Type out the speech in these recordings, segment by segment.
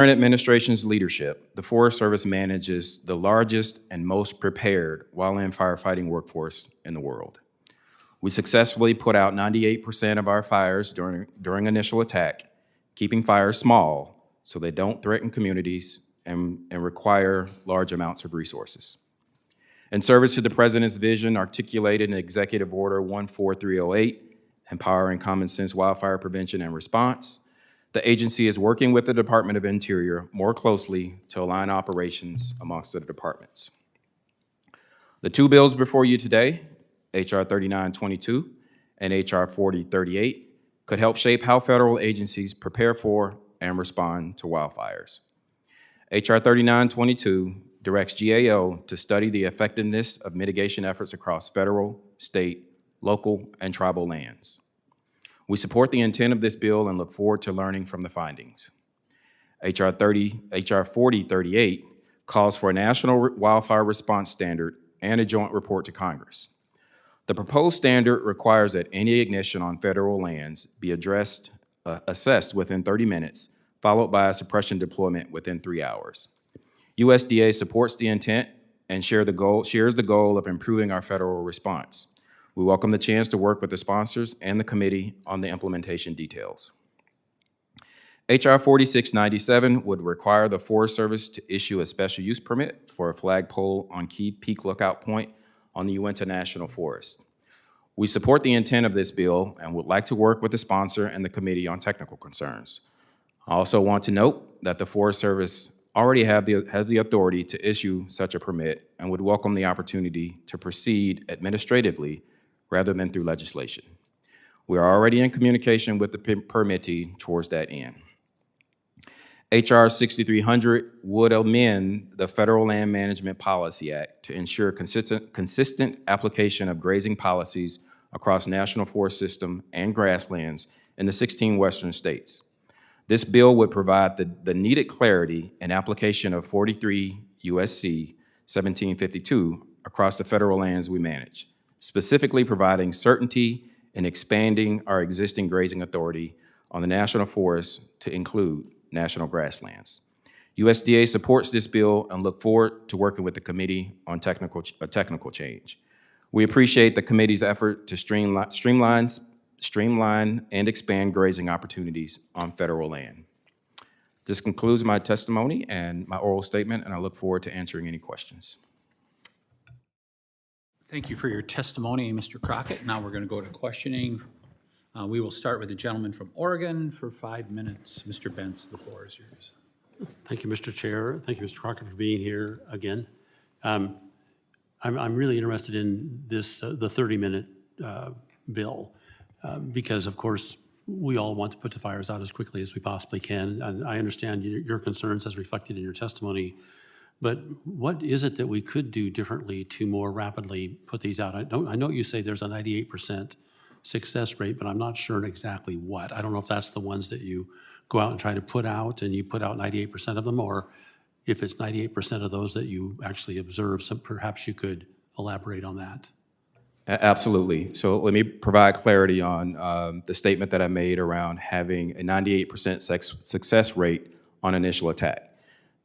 Current administration's leadership, the Forest Service manages the largest and most prepared wildland firefighting workforce in the world. We successfully put out 98% of our fires during initial attack, keeping fires small so they don't threaten communities and require large amounts of resources. In service to the President's vision articulated in Executive Order 14308, empowering common sense wildfire prevention and response, the agency is working with the Department of Interior more closely to align operations amongst the departments. The two bills before you today, H.R. 3922 and H.R. 4038, could help shape how federal agencies prepare for and respond to wildfires. H.R. 3922 directs GAO to study the effectiveness of mitigation efforts across federal, state, local, and tribal lands. We support the intent of this bill and look forward to learning from the findings. H.R. 4038 calls for a national wildfire response standard and a joint report to Congress. The proposed standard requires that any ignition on federal lands be assessed within 30 minutes, followed by a suppression deployment within 3 hours. USDA supports the intent and shares the goal of improving our federal response. We welcome the chance to work with the sponsors and the committee on the implementation details. H.R. 4697 would require the Forest Service to issue a special use permit for a flagpole on Key Peak Lookout Point on the Uinta National Forest. We support the intent of this bill and would like to work with the sponsor and the committee on technical concerns. I also want to note that the Forest Service already has the authority to issue such a permit and would welcome the opportunity to proceed administratively rather than through legislation. We are already in communication with the permittee towards that end. H.R. 6300 would amend the Federal Land Management Policy Act to ensure consistent application of grazing policies across National Forest System and grasslands in the 16 western states. This bill would provide the needed clarity and application of 43 USC 1752 across the federal lands we manage, specifically providing certainty in expanding our existing grazing authority on the National Forest to include national grasslands. USDA supports this bill and look forward to working with the committee on technical change. We appreciate the committee's effort to streamline and expand grazing opportunities on federal land. This concludes my testimony and my oral statement, and I look forward to answering any questions. Thank you for your testimony, Mr. Crockett. Now we're going to go to questioning. We will start with the gentleman from Oregon for 5 minutes. Mr. Bentz, the floor is yours. Thank you, Mr. Chair. Thank you, Mr. Crockett, for being here again. I'm really interested in this, the 30-minute bill, because, of course, we all want to put the fires out as quickly as we possibly can. And I understand your concerns as reflected in your testimony. But what is it that we could do differently to more rapidly put these out? I know you say there's a 98% success rate, but I'm not sure exactly what. I don't know if that's the ones that you go out and try to put out and you put out 98% of them, or if it's 98% of those that you actually observe. So perhaps you could elaborate on that. Absolutely. So let me provide clarity on the statement that I made around having a 98% success rate on initial attack.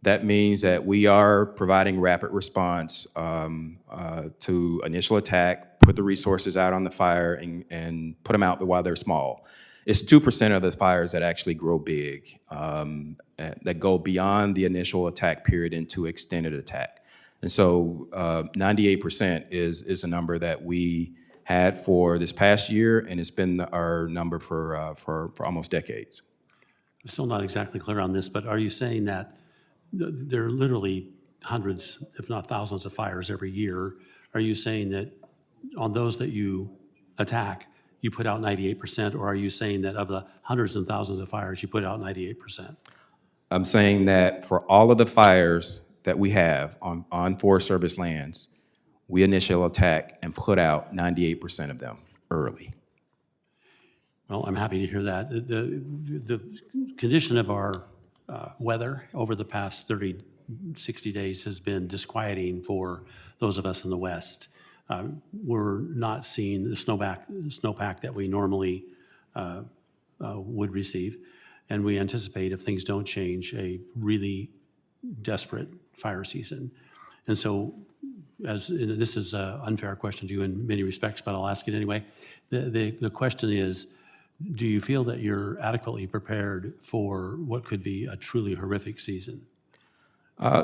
That means that we are providing rapid response to initial attack, put the resources out on the fire, and put them out while they're small. It's 2% of the fires that actually grow big, that go beyond the initial attack period into extended attack. And so 98% is a number that we had for this past year, and it's been our number for almost decades. I'm still not exactly clear on this, but are you saying that there are literally hundreds, if not thousands, of fires every year? Are you saying that on those that you attack, you put out 98%, or are you saying that of the hundreds and thousands of fires, you put out 98%? I'm saying that for all of the fires that we have on Forest Service lands, we initial attack and put out 98% of them early. Well, I'm happy to hear that. The condition of our weather over the past 30, 60 days has been disquieting for those of us in the West. We're not seeing the snowpack that we normally would receive. And we anticipate, if things don't change, a really desperate fire season. And so, this is an unfair question to you in many respects, but I'll ask it anyway. The question is, do you feel that you're adequately prepared for what could be a truly horrific season?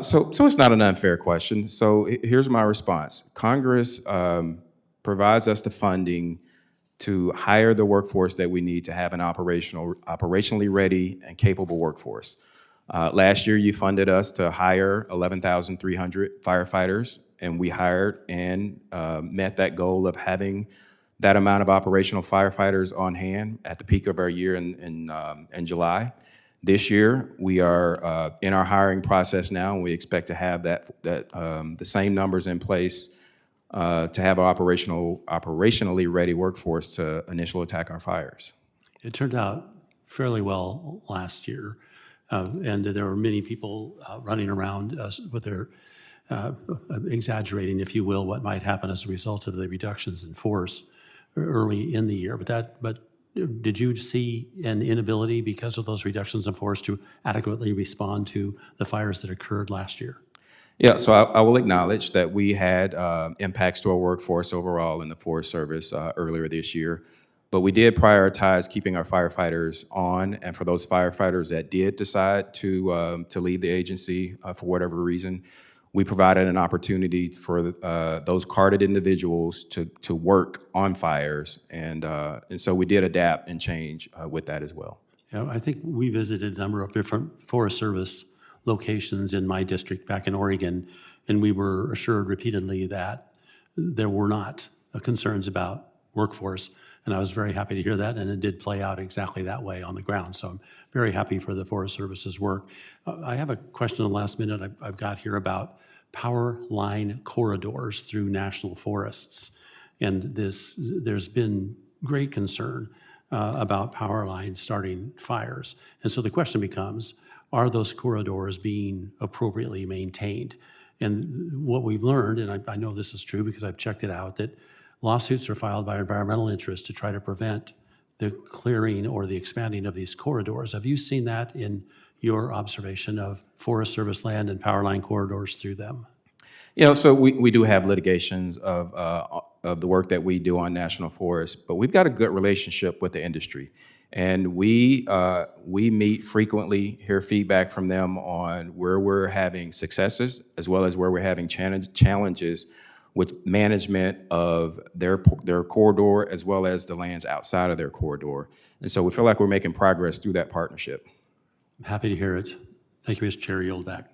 So it's not an unfair question. So here's my response. Congress provides us the funding to hire the workforce that we need to have an operationally ready and capable workforce. Last year, you funded us to hire 11,300 firefighters, and we hired and met that goal of having that amount of operational firefighters on hand at the peak of our year in July. This year, we are in our hiring process now, and we expect to have the same numbers in place to have an operationally ready workforce to initially attack our fires. It turned out fairly well last year, and there were many people running around with their exaggerating, if you will, what might happen as a result of the reductions in force early in the year. But did you see an inability because of those reductions in force to adequately respond to the fires that occurred last year? Yeah, so I will acknowledge that we had impacts to our workforce overall in the Forest Service earlier this year, but we did prioritize keeping our firefighters on, and for those firefighters that did decide to leave the agency for whatever reason, we provided an opportunity for those carded individuals to work on fires, and so we did adapt and change with that as well. Yeah, I think we visited a number of different Forest Service locations in my district back in Oregon, and we were assured repeatedly that there were not concerns about workforce, and I was very happy to hear that, and it did play out exactly that way on the ground, so I'm very happy for the Forest Service's work. I have a question in the last minute I've got here about power line corridors through national forests, and there's been great concern about power lines starting fires, and so the question becomes, are those corridors being appropriately maintained? And what we've learned, and I know this is true because I've checked it out, that lawsuits are filed by environmental interests to try to prevent the clearing or the expanding of these corridors. Have you seen that in your observation of Forest Service land and power line corridors through them? You know, so we do have litigations of the work that we do on national forests, but we've got a good relationship with the industry. And we meet frequently, hear feedback from them on where we're having successes as well as where we're having challenges with management of their corridor as well as the lands outside of their corridor. And so we feel like we're making progress through that partnership. I'm happy to hear it. Thank you, Mr. Chair. Yield back.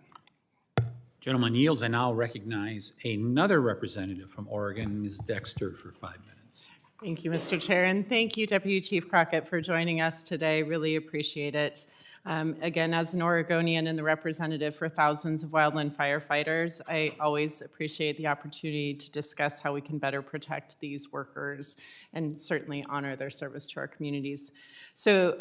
Gentleman yields. I now recognize another representative from Oregon, Ms. Dexter, for 5 minutes. Thank you, Mr. Chair, and thank you, Deputy Chief Crockett, for joining us today. Really appreciate it. Again, as an Oregonian and the representative for thousands of wildland firefighters, I always appreciate the opportunity to discuss how we can better protect these workers and certainly honor their service to our communities. So,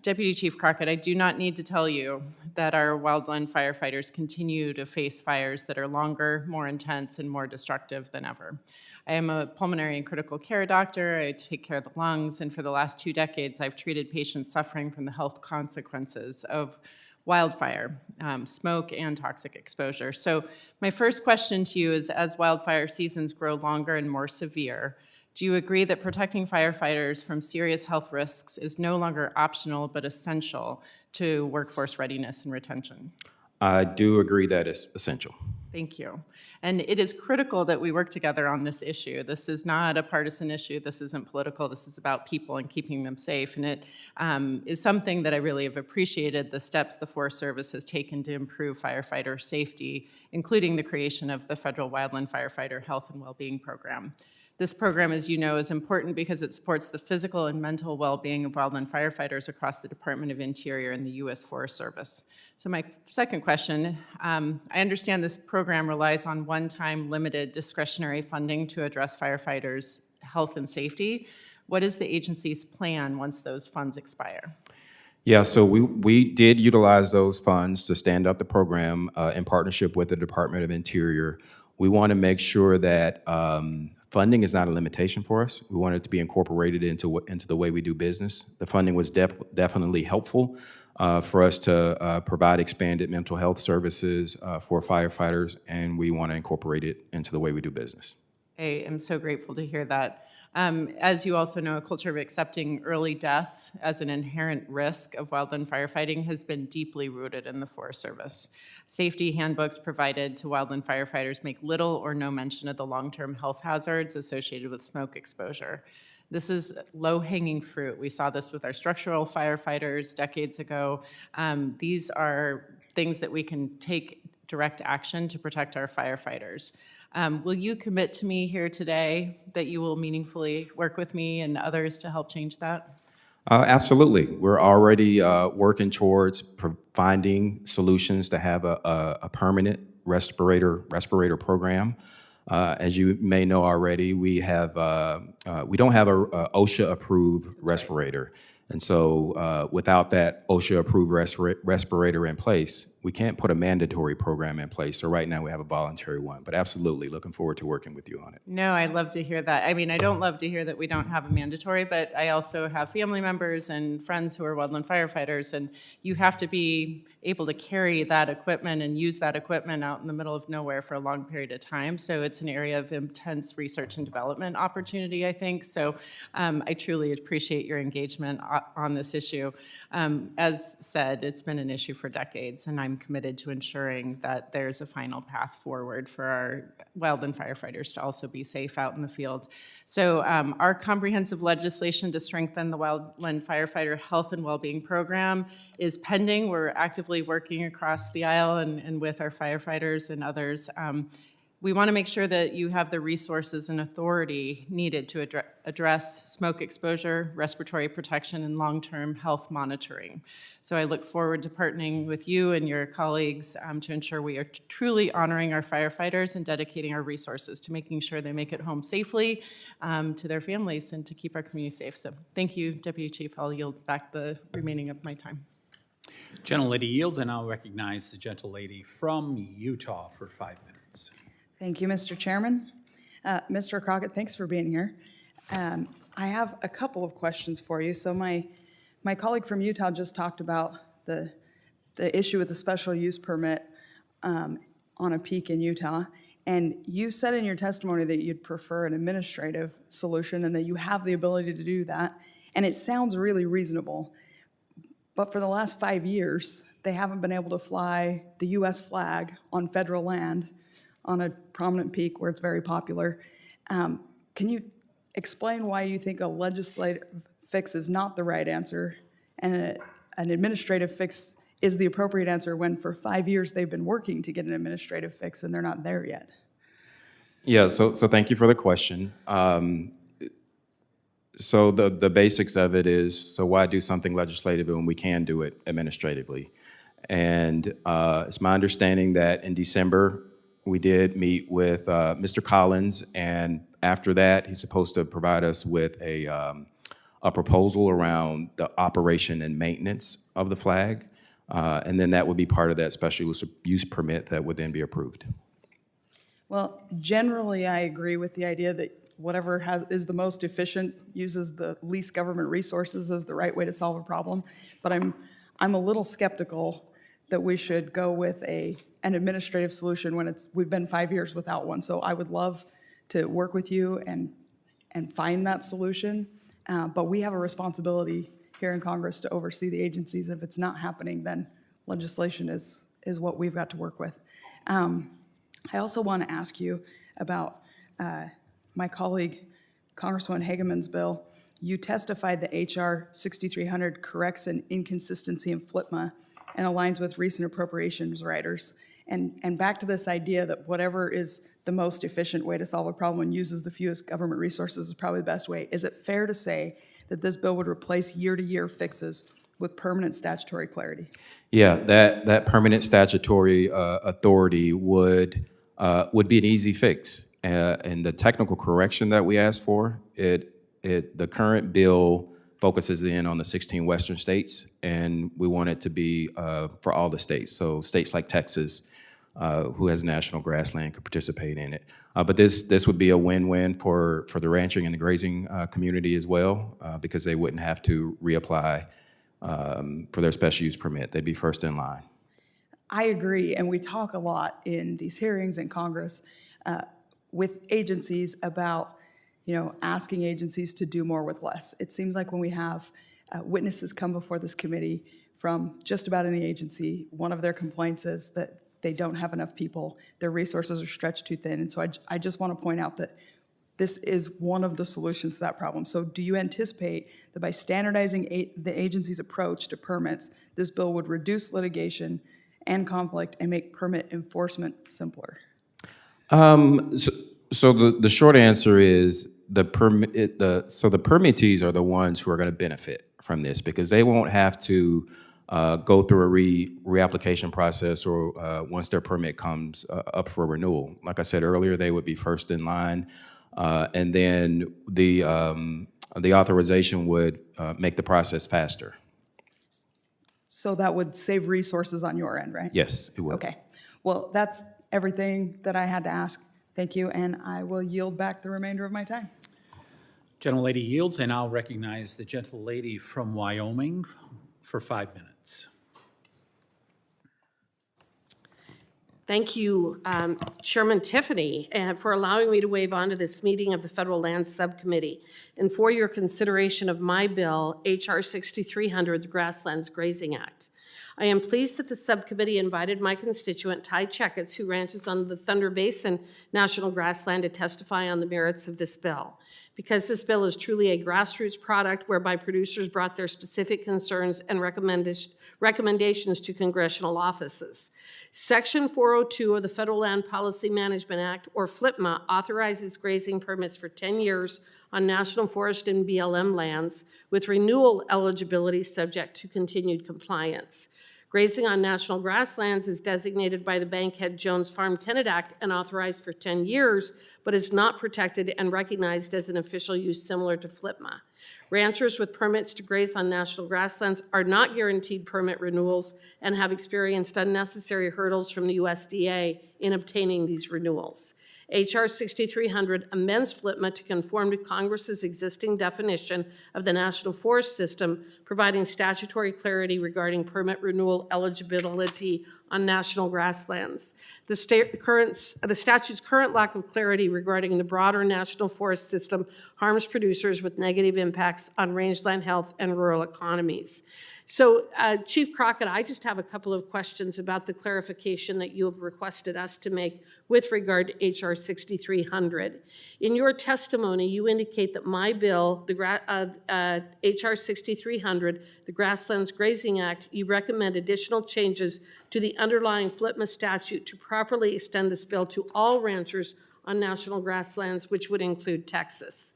Deputy Chief Crockett, I do not need to tell you that our wildland firefighters continue to face fires that are longer, more intense, and more destructive than ever. I am a pulmonary and critical care doctor. I take care of the lungs, and for the last 2 decades, I've treated patients suffering from the health consequences of wildfire, smoke, and toxic exposure. So my first question to you is, as wildfire seasons grow longer and more severe, do you agree that protecting firefighters from serious health risks is no longer optional but essential to workforce readiness and retention? I do agree that it's essential. Thank you. And it is critical that we work together on this issue. This is not a partisan issue. This isn't political. This is about people and keeping them safe. And it is something that I really have appreciated, the steps the Forest Service has taken to improve firefighter safety, including the creation of the Federal Wildland Firefighter Health and Wellbeing Program. This program, as you know, is important because it supports the physical and mental well-being of wildland firefighters across the Department of Interior and the U.S. Forest Service. So my second question, I understand this program relies on one-time limited discretionary funding to address firefighters' health and safety. What is the agency's plan once those funds expire? Yeah, so we did utilize those funds to stand up the program in partnership with the Department of Interior. We want to make sure that funding is not a limitation for us. We want it to be incorporated into the way we do business. The funding was definitely helpful, for us to provide expanded mental health services for firefighters, and we want to incorporate it into the way we do business. I am so grateful to hear that. As you also know, a culture of accepting early death as an inherent risk of wildland firefighting has been deeply rooted in the Forest Service. Safety handbooks provided to wildland firefighters make little or no mention of the long-term health hazards associated with smoke exposure. This is low-hanging fruit. We saw this with our structural firefighters decades ago. These are things that we can take direct action to protect our firefighters. Will you commit to me here today that you will meaningfully work with me and others to help change that? Absolutely. We're already working towards finding solutions to have a permanent respirator program. As you may know already, we don't have a OSHA-approved respirator. And so without that OSHA-approved respirator in place, we can't put a mandatory program in place. So right now we have a voluntary one, but absolutely looking forward to working with you on it. No, I love to hear that. I mean, I don't love to hear that we don't have a mandatory, but I also have family members and friends who are wildland firefighters, and you have to be able to carry that equipment and use that equipment out in the middle of nowhere for a long period of time. So it's an area of intense research and development opportunity, I think. So I truly appreciate your engagement on this issue. As said, it's been an issue for decades, and I'm committed to ensuring that there's a final path forward for our wildland firefighters to also be safe out in the field. So our comprehensive legislation to strengthen the wildland firefighter health and well-being program is pending. We're actively working across the aisle and with our firefighters and others. We want to make sure that you have the resources and authority needed to address smoke exposure, respiratory protection, and long-term health monitoring. So I look forward to partnering with you and your colleagues to ensure we are truly honoring our firefighters and dedicating our resources to making sure they make it home safely to their families and to keep our community safe. So thank you, Deputy Chief. I'll yield back the remaining of my time. Gentlelady yields, and I'll recognize the gentlelady from Utah for 5 minutes. Thank you, Mr. Chairman. Mr. Crockett, thanks for being here. I have a couple of questions for you. So my colleague from Utah just talked about the issue with the special use permit on a peak in Utah. And you said in your testimony that you'd prefer an administrative solution and that you have the ability to do that. And it sounds really reasonable. But for the last 5 years, they haven't been able to fly the U.S. flag on federal land on a prominent peak where it's very popular. Can you explain why you think a legislative fix is not the right answer and an administrative fix is the appropriate answer when for 5 years they've been working to get an administrative fix and they're not there yet? Yeah, so thank you for the question. So the basics of it is, so why do something legislatively when we can do it administratively? And it's my understanding that in December, we did meet with Mr. Collins, and after that, he's supposed to provide us with a proposal around the operation and maintenance of the flag, and then that would be part of that special use permit that would then be approved. Well, generally, I agree with the idea that whatever is the most efficient, uses the least government resources is the right way to solve a problem. But I'm a little skeptical that we should go with an administrative solution when we've been 5 years without one. So I would love to work with you and find that solution. But we have a responsibility here in Congress to oversee the agencies. If it's not happening, then legislation is what we've got to work with. I also want to ask you about my colleague, Congresswoman Hageman's bill. You testified that H.R. 6300 corrects an inconsistency in FLIPMA and aligns with recent appropriations riders. And back to this idea that whatever is the most efficient way to solve a problem and uses the fewest government resources is probably the best way. Is it fair to say that this bill would replace year-to-year fixes with permanent statutory clarity? Yeah, that permanent statutory authority would be an easy fix. And the technical correction that we asked for, the current bill focuses in on the 16 western states, and we want it to be for all the states. So states like Texas, who has national grassland, could participate in it. But this would be a win-win for the ranching and the grazing community as well, because they wouldn't have to reapply for their special use permit. They'd be first in line. I agree, and we talk a lot in these hearings in Congress with agencies about, asking agencies to do more with less. It seems like when we have witnesses come before this committee from just about any agency, one of their complaints is that they don't have enough people, their resources are stretched too thin, and so I just want to point out that this is one of the solutions to that problem. So do you anticipate that by standardizing the agency's approach to permits, this bill would reduce litigation and conflict and make permit enforcement simpler? So the short answer is the permittees are the ones who are going to benefit from this because they won't have to go through a reapplication process or once their permit comes up for renewal. Like I said earlier, they would be first in line, and then the authorization would make the process faster. So that would save resources on your end, right? Yes, it would. Okay. Well, that's everything that I had to ask. Thank you, and I will yield back the remainder of my time. Gentlelady yields, and I'll recognize the gentlelady from Wyoming for 5 minutes. Thank you, Chairman Tiffany, for allowing me to waive on to this meeting of the Federal Lands Subcommittee and for your consideration of my bill, H.R. 6300, the Grasslands Grazing Act. I am pleased that the subcommittee invited my constituent, Ty Checketts, who ranches on the Thunder Basin National Grassland, to testify on the merits of this bill. Because this bill is truly a grassroots product whereby producers brought their specific concerns and recommendations to congressional offices. Section 402 of the Federal Land Policy Management Act, or FLPMA, authorizes grazing permits for 10 years on national forest and BLM lands with renewal eligibility subject to continued compliance. Grazing on national grasslands is designated by the Bankhead Jones Farm Tenant Act and authorized for 10 years, but is not protected and recognized as an official use similar to FLPMA. Ranchers with permits to graze on national grasslands are not guaranteed permit renewals and have experienced unnecessary hurdles from the USDA in obtaining these renewals. H.R. 6300 amends FLPMA to conform to Congress's existing definition of the National Forest System, providing statutory clarity regarding permit renewal eligibility on national grasslands. The statute's current lack of clarity regarding the broader National Forest System harms producers with negative impacts on rangeland health and rural economies. So, Chief Crockett, I just have a couple of questions about the clarification that you have requested us to make with regard to H.R. 6300. In your testimony, you indicate that my bill, H.R. 6300, the Grasslands Grazing Act, you recommend additional changes to the underlying FLPMA statute to properly extend this bill to all ranchers on national grasslands, which would include Texas.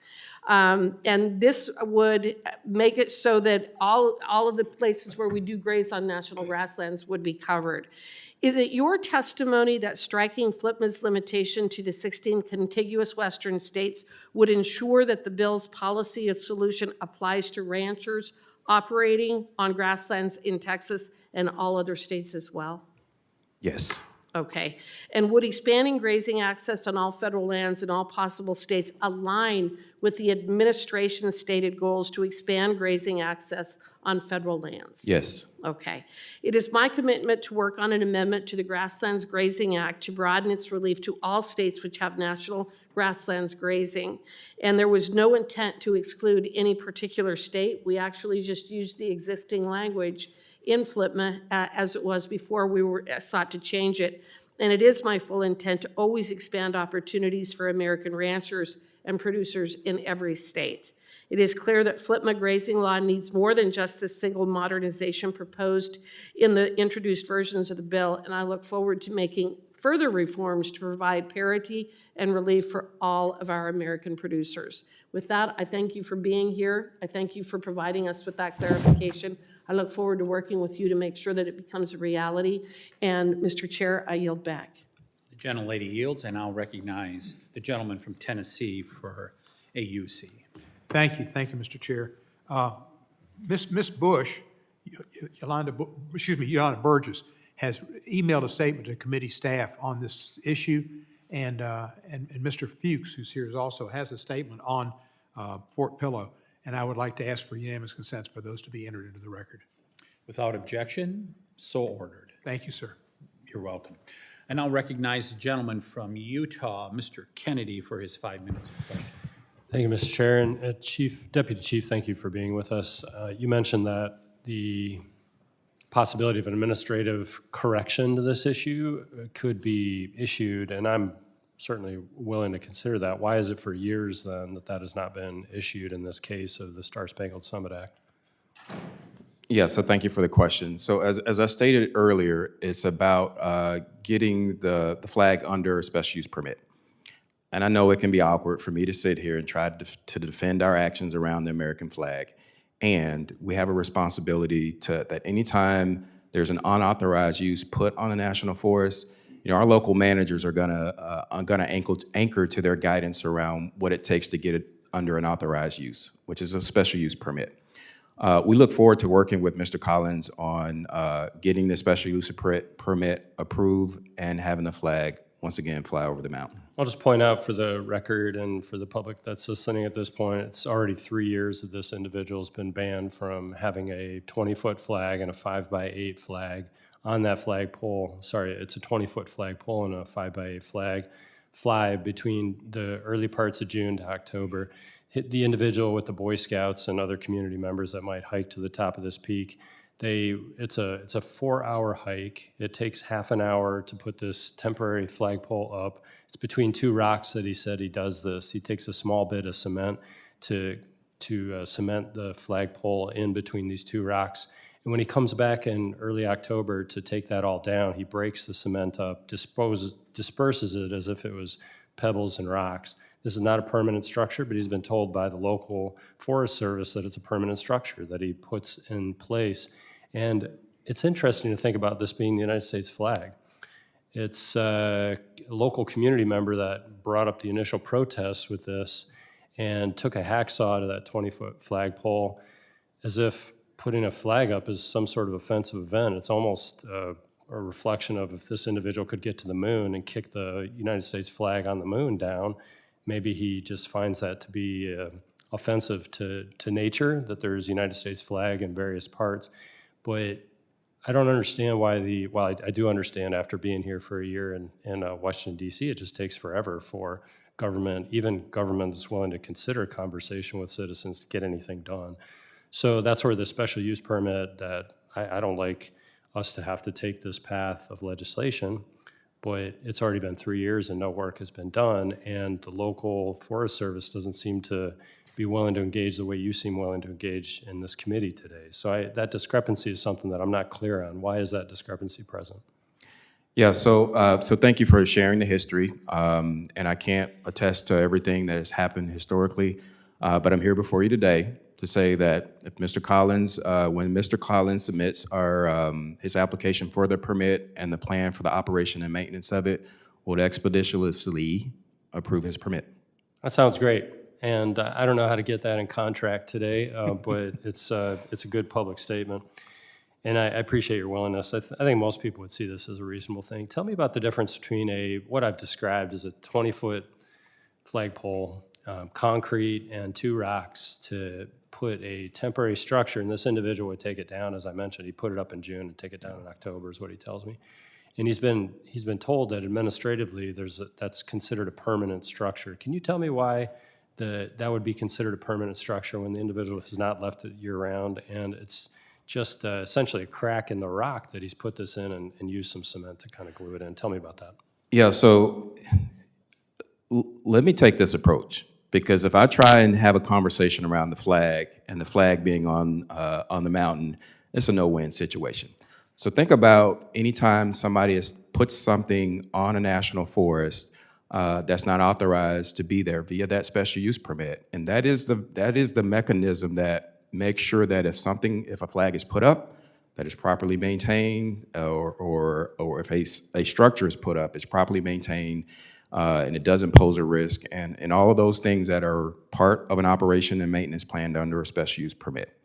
And this would make it so that all of the places where we do graze on national grasslands would be covered. Is it your testimony that striking FLPMA's limitation to the 16 contiguous western states would ensure that the bill's policy of solution applies to ranchers operating on grasslands in Texas and all other states as well? Yes. Okay. And would expanding grazing access on all federal lands in all possible states align with the administration's stated goals to expand grazing access on federal lands? Yes. Okay. It is my commitment to work on an amendment to the Grasslands Grazing Act to broaden its relief to all states which have national grasslands grazing. And there was no intent to exclude any particular state. We actually just used the existing language in FLPMA as it was before we were sought to change it. And it is my full intent to always expand opportunities for American ranchers and producers in every state. It is clear that FLPMA grazing law needs more than just this single modernization proposed in the introduced versions of the bill, and I look forward to making further reforms to provide parity and relief for all of our American producers. With that, I thank you for being here. I thank you for providing us with that clarification. I look forward to working with you to make sure that it becomes a reality. And Mr. Chair, I yield back. The gentlelady yields, and I'll recognize the gentleman from Tennessee for AUC. Thank you, Mr. Chair. Ms. Bush, Yolanda Burgess, has emailed a statement to committee staff on this issue, and Mr. Fuchs, who's here, also has a statement on Fort Pillow. and I would like to ask for unanimous consent for those to be entered into the record. Without objection, so ordered. Thank you, sir. You're welcome. And I'll recognize the gentleman from Utah, Mr. Kennedy, for his 5 minutes of question. Thank you, Mr. Chair. And Deputy Chief, thank you for being with us. You mentioned that the possibility of an administrative correction to this issue could be issued, and I'm certainly willing to consider that. Why is it for years then that has not been issued in this case of the Star-Spangled Summit Act? Yeah, so thank you for the question. So as I stated earlier, it's about getting the flag under a special use permit. And I know it can be awkward for me to sit here and try to defend our actions around the American flag. And we have a responsibility that anytime there's an unauthorized use put on a national forest, our local managers are gonna anchor to their guidance around what it takes to get it under an authorized use, which is a special use permit. We look forward to working with Mr. Collins on getting the special use permit approved and having the flag once again fly over the mountain. I'll just point out for the record and for the public that's listening at this point, it's already 3 years that this individual's been banned from having a 20-foot flag and a 5x8 flag on that flagpole. Sorry, it's a 20-foot flagpole and a 5x8 flag fly between the early parts of June to October. Hit the individual with the Boy Scouts and other community members that might hike to the top of this peak. It's a 4-hour hike. It takes half an hour to put this temporary flagpole up. It's between two rocks that he said he does this. He takes a small bit of cement to cement the flagpole in between these two rocks. And when he comes back in early October to take that all down, he breaks the cement up, disperses it as if it was pebbles and rocks. This is not a permanent structure, but he's been told by the local Forest Service that it's a permanent structure that he puts in place. And it's interesting to think about this being the United States flag. It's a local community member that brought up the initial protests with this and took a hacksaw to that 20-foot flagpole as if putting a flag up is some sort of offensive event. It's almost a reflection of if this individual could get to the moon and kick the United States flag on the moon down, maybe he just finds that to be offensive to nature, that there's a United States flag in various parts. But I don't understand why I do understand after being here for a year in Washington, D.C., it just takes forever for government, even government that's willing to consider a conversation with citizens to get anything done. So that's where the special use permit that I don't like us to have to take this path of legislation, but it's already been 3 years and no work has been done, and the local Forest Service doesn't seem to be willing to engage the way you seem willing to engage in this committee today. So that discrepancy is something that I'm not clear on. Why is that discrepancy present? Yeah, so thank you for sharing the history, and I can't attest to everything that has happened historically, but I'm here before you today to say that if Mr. Collins, when Mr. Collins submits his application for the permit and the plan for the operation and maintenance of it, we'll expeditiously approve his permit. That sounds great. And I don't know how to get that in contract today, but it's a good public statement. And I appreciate your willingness. I think most people would see this as a reasonable thing. Tell me about the difference between what I've described as a 20-foot flagpole, concrete, and two rocks to put a temporary structure, and this individual would take it down, as I mentioned. He put it up in June and take it down in October is what he tells me. And he's been told that administratively that's considered a permanent structure. Can you tell me why that would be considered a permanent structure when the individual has not left it year-round, and it's just essentially a crack in the rock that he's put this in and used some cement to kind of glue it in? Tell me about that. Yeah, so let me take this approach, because if I try and have a conversation around the flag and the flag being on the mountain, it's a no-win situation. So think about anytime somebody has put something on a national forest that's not authorized to be there via that special use permit, and that is the mechanism that makes sure that if a flag is put up, that is properly maintained, or if a structure is put up, it's properly maintained, and it doesn't pose a risk, and all of those things that are part of an operation and maintenance plan under a special use permit.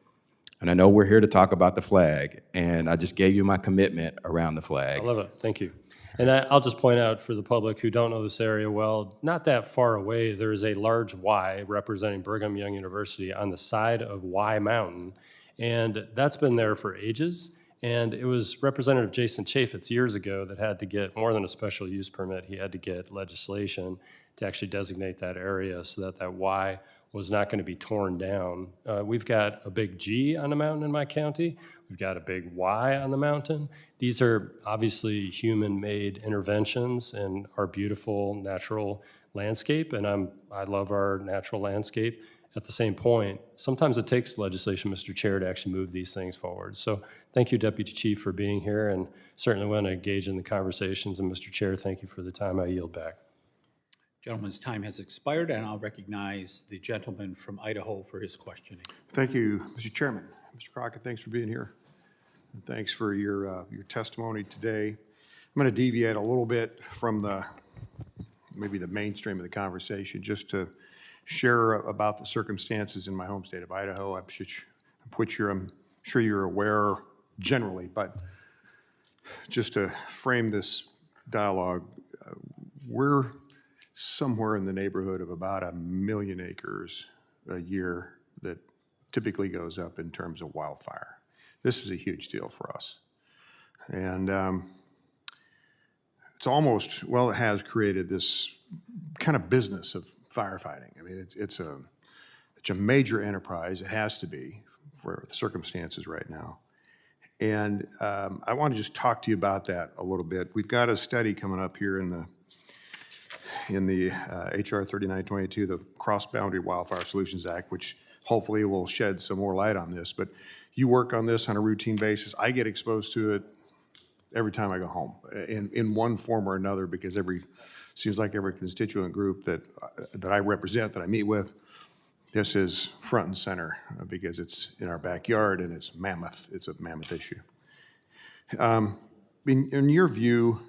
And I know we're here to talk about the flag, and I just gave you my commitment around the flag. I love it. Thank you. And I'll just point out for the public who don't know this area well, not that far away, there is a large Y representing Brigham Young University on the side of Y Mountain. And that's been there for ages. And it was Representative Jason Chaffetz years ago that had to get more than a special use permit. He had to get legislation to actually designate that area so that that Y was not going to be torn down. We've got a big G on the mountain in my county. We've got a big Y on the mountain. These are obviously human-made interventions in our beautiful natural landscape, and I love our natural landscape. At the same point, sometimes it takes legislation, Mr. Chair, to actually move these things forward. So thank you, Deputy Chief, for being here, and certainly want to engage in the conversations. And Mr. Chair, thank you for the time. I yield back. Gentleman's time has expired, and I'll recognize the gentleman from Idaho for his questioning. Thank you, Mr. Chairman. Mr. Crockett, thanks for being here. And thanks for your testimony today. I'm going to deviate a little bit from maybe the mainstream of the conversation, just to share about the circumstances in my home state of Idaho. I'm sure you're aware generally, but just to frame this dialogue, we're somewhere in the neighborhood of about 1 million acres a year that typically goes up in terms of wildfire. This is a huge deal for us. And it's almost, well, it has created this kind of business of firefighting. I mean, it's a major enterprise. It has to be for the circumstances right now. And I want to just talk to you about that a little bit. We've got a study coming up here in the HR 3922, the Cross-Boundary Wildfire Solutions Act, which hopefully will shed some more light on this. But you work on this on a routine basis. I get exposed to it every time I go home in one form or another, because seems like every constituent group that I represent, that I meet with, this is front and center because it's in our backyard and it's mammoth. It's a mammoth issue. In your view,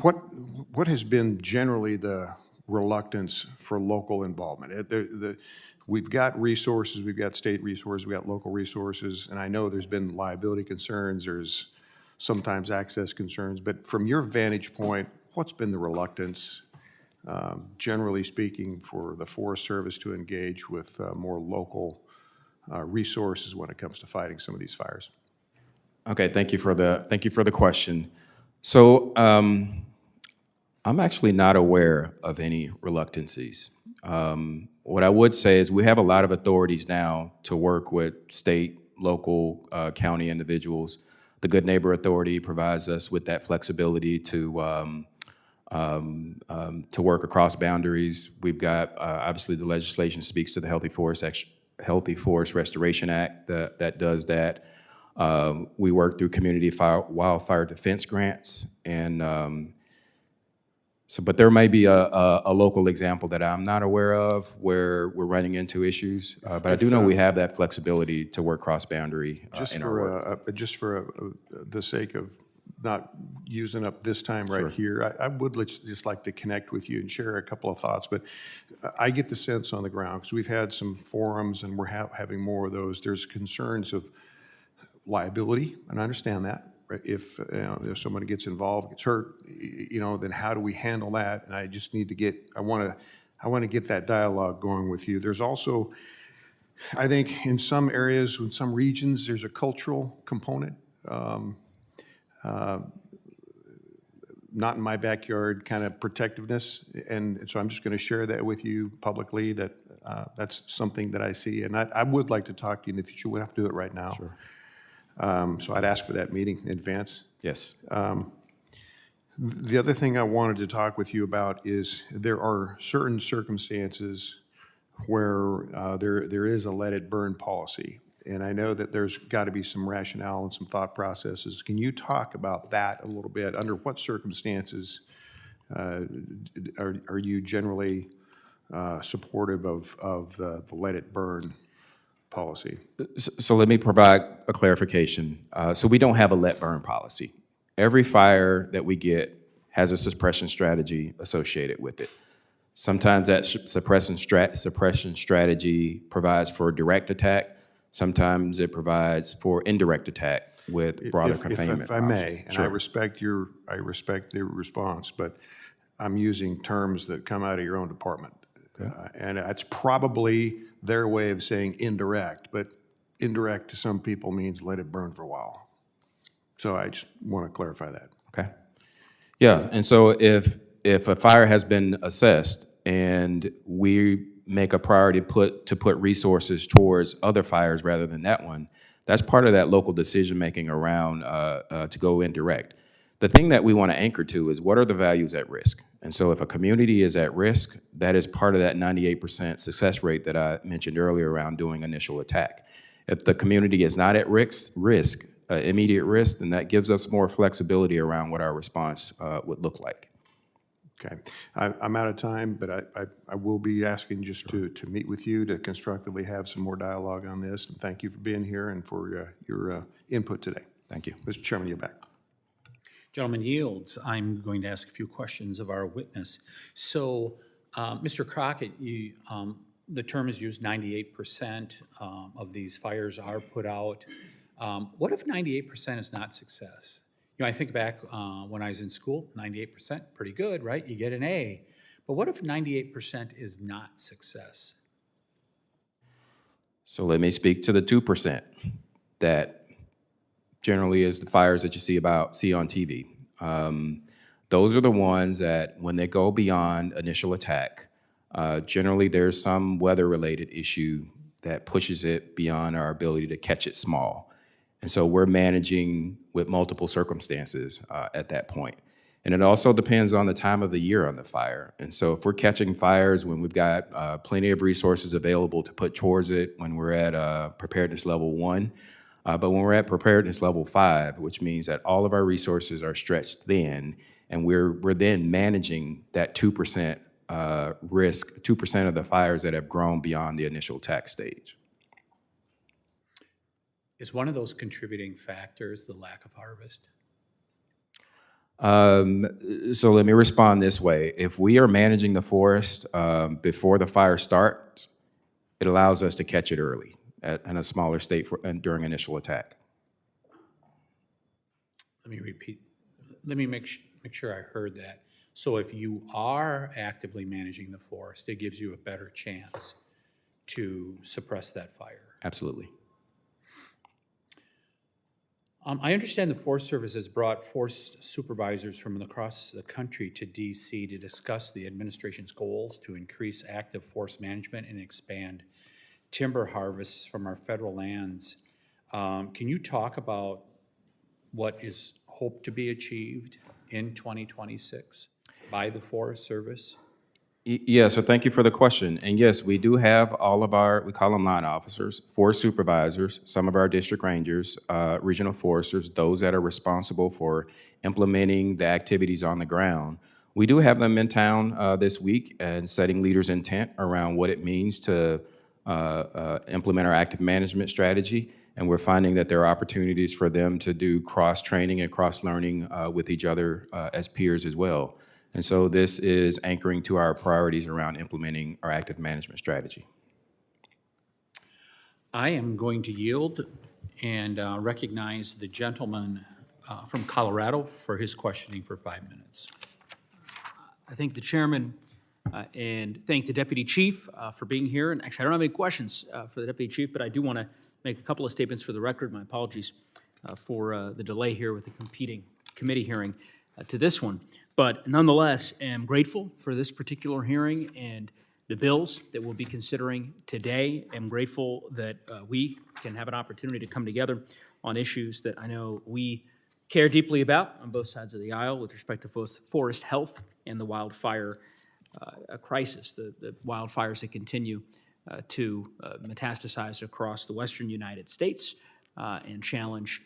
what has been generally the reluctance for local involvement? We've got resources, we've got state resources, we've got local resources, and I know there's been liability concerns, there's sometimes access concerns, but from your vantage point, what's been the reluctance, generally speaking, for the Forest Service to engage with more local resources when it comes to fighting some of these fires? Okay, thank you for the question. So I'm actually not aware of any reluctancies. What I would say is we have a lot of authorities now to work with state, local, county individuals. The Good Neighbor Authority provides us with that flexibility to work across boundaries. We've got, obviously, the legislation speaks to the Healthy Forest Restoration Act that does that. We work through community wildfire defense grants, and but there may be a local example that I'm not aware of where we're running into issues. But I do know we have that flexibility to work cross-boundary in our work. Just for the sake of not using up this time right here, I would just like to connect with you and share a couple of thoughts. But I get the sense on the ground, because we've had some forums and we're having more of those. There's concerns of liability, and I understand that. Right? If somebody gets involved, gets hurt, then how do we handle that? And I just need to I want to get that dialogue going with you. There's also, I think, in some areas, in some regions, there's a cultural component. Not in my backyard kind of protectiveness, and so I'm just going to share that with you publicly, that that's something that I see, and I would like to talk to you in the future. We don't have to do it right now. Sure. So I'd ask for that meeting in advance. Yes. The other thing I wanted to talk with you about is there are certain circumstances where there is a let it burn policy. And I know that there's got to be some rationale and some thought processes. Can you talk about that a little bit? Under what circumstances are you generally supportive of the let it burn policy? So let me provide a clarification. So we don't have a let burn policy. Every fire that we get has a suppression strategy associated with it. Sometimes that suppression strategy provides for a direct attack. Sometimes it provides for indirect attack with broader containment If I may, options. and Sure. I respect the response, but I'm using terms that come out of your own department. And that's probably their way of saying indirect, but indirect to some people means let it burn for a while. So I just want to clarify that. Okay. Yeah, and so if a fire has been assessed and we make a priority to put resources towards other fires rather than that one, that's part of that local decision-making around to go indirect. The thing that we want to anchor to is what are the values at risk? And so if a community is at risk, that is part of that 98% success rate that I mentioned earlier around doing initial attack. If the community is not at immediate risk, then that gives us more flexibility around what our response would look like. Okay. I'm out of time, but I will be asking just to meet with you to constructively have some more dialogue on this. And thank you for being here and for your input today. Thank you. Mr. Chairman, you're back. Gentleman yields. I'm going to ask a few questions of our witness. So, Mr. Crockett, the term is used 98% of these fires are put out. What if 98% is not success? You know, I think back when I was in school, 98%, pretty good, right? You get an A. But what if 98% is not success? So let me speak to the 2% that generally is the fires that you see on TV. Those are the ones that when they go beyond initial attack, generally there's some weather-related issue that pushes it beyond our ability to catch it small. And so we're managing with multiple circumstances at that point. And it also depends on the time of the year on the fire. And so if we're catching fires when we've got plenty of resources available to put towards it, when we're at preparedness level 1, but when we're at preparedness level 5, which means that all of our resources are stretched thin, and we're then managing that 2% risk, 2% of the fires that have grown beyond the initial attack stage. Is one of those contributing factors the lack of harvest? So let me respond this way. If we are managing the forest before the fire starts, it allows us to catch it early in a smaller state during initial attack. Let me repeat. Let me make sure I heard that. So if you are actively managing the forest, it gives you a better chance to suppress that fire. Absolutely. I understand the Forest Service has brought forest supervisors from across the country to DC to discuss the administration's goals to increase active forest management and expand timber harvests from our federal lands. Can you talk about what is hoped to be achieved in 2026 by the Forest Service? Yeah, so thank you for the question. And yes, we do have all of our, we call them line officers, forest supervisors, some of our district rangers, regional foresters, those that are responsible for implementing the activities on the ground. We do have them in town this week and setting leaders' intent around what it means to implement our active management strategy. And we're finding that there are opportunities for them to do cross-training and cross-learning with each other as peers as well. And so this is anchoring to our priorities around implementing our active management strategy. I am going to yield and recognize the gentleman from Colorado for his questioning for 5 minutes. I thank the chairman and thank the deputy chief for being here. And actually, I don't have any questions for the deputy chief, but I do want to make a couple of statements for the record. My apologies for the delay here with the competing committee hearing to this one. But nonetheless, am grateful for this particular hearing and the bills that we'll be considering today. I'm grateful that we can have an opportunity to come together on issues that I know we care deeply about on both sides of the aisle with respect to both forest health and the wildfire crisis, the wildfires that continue to metastasize across the western United States and challenge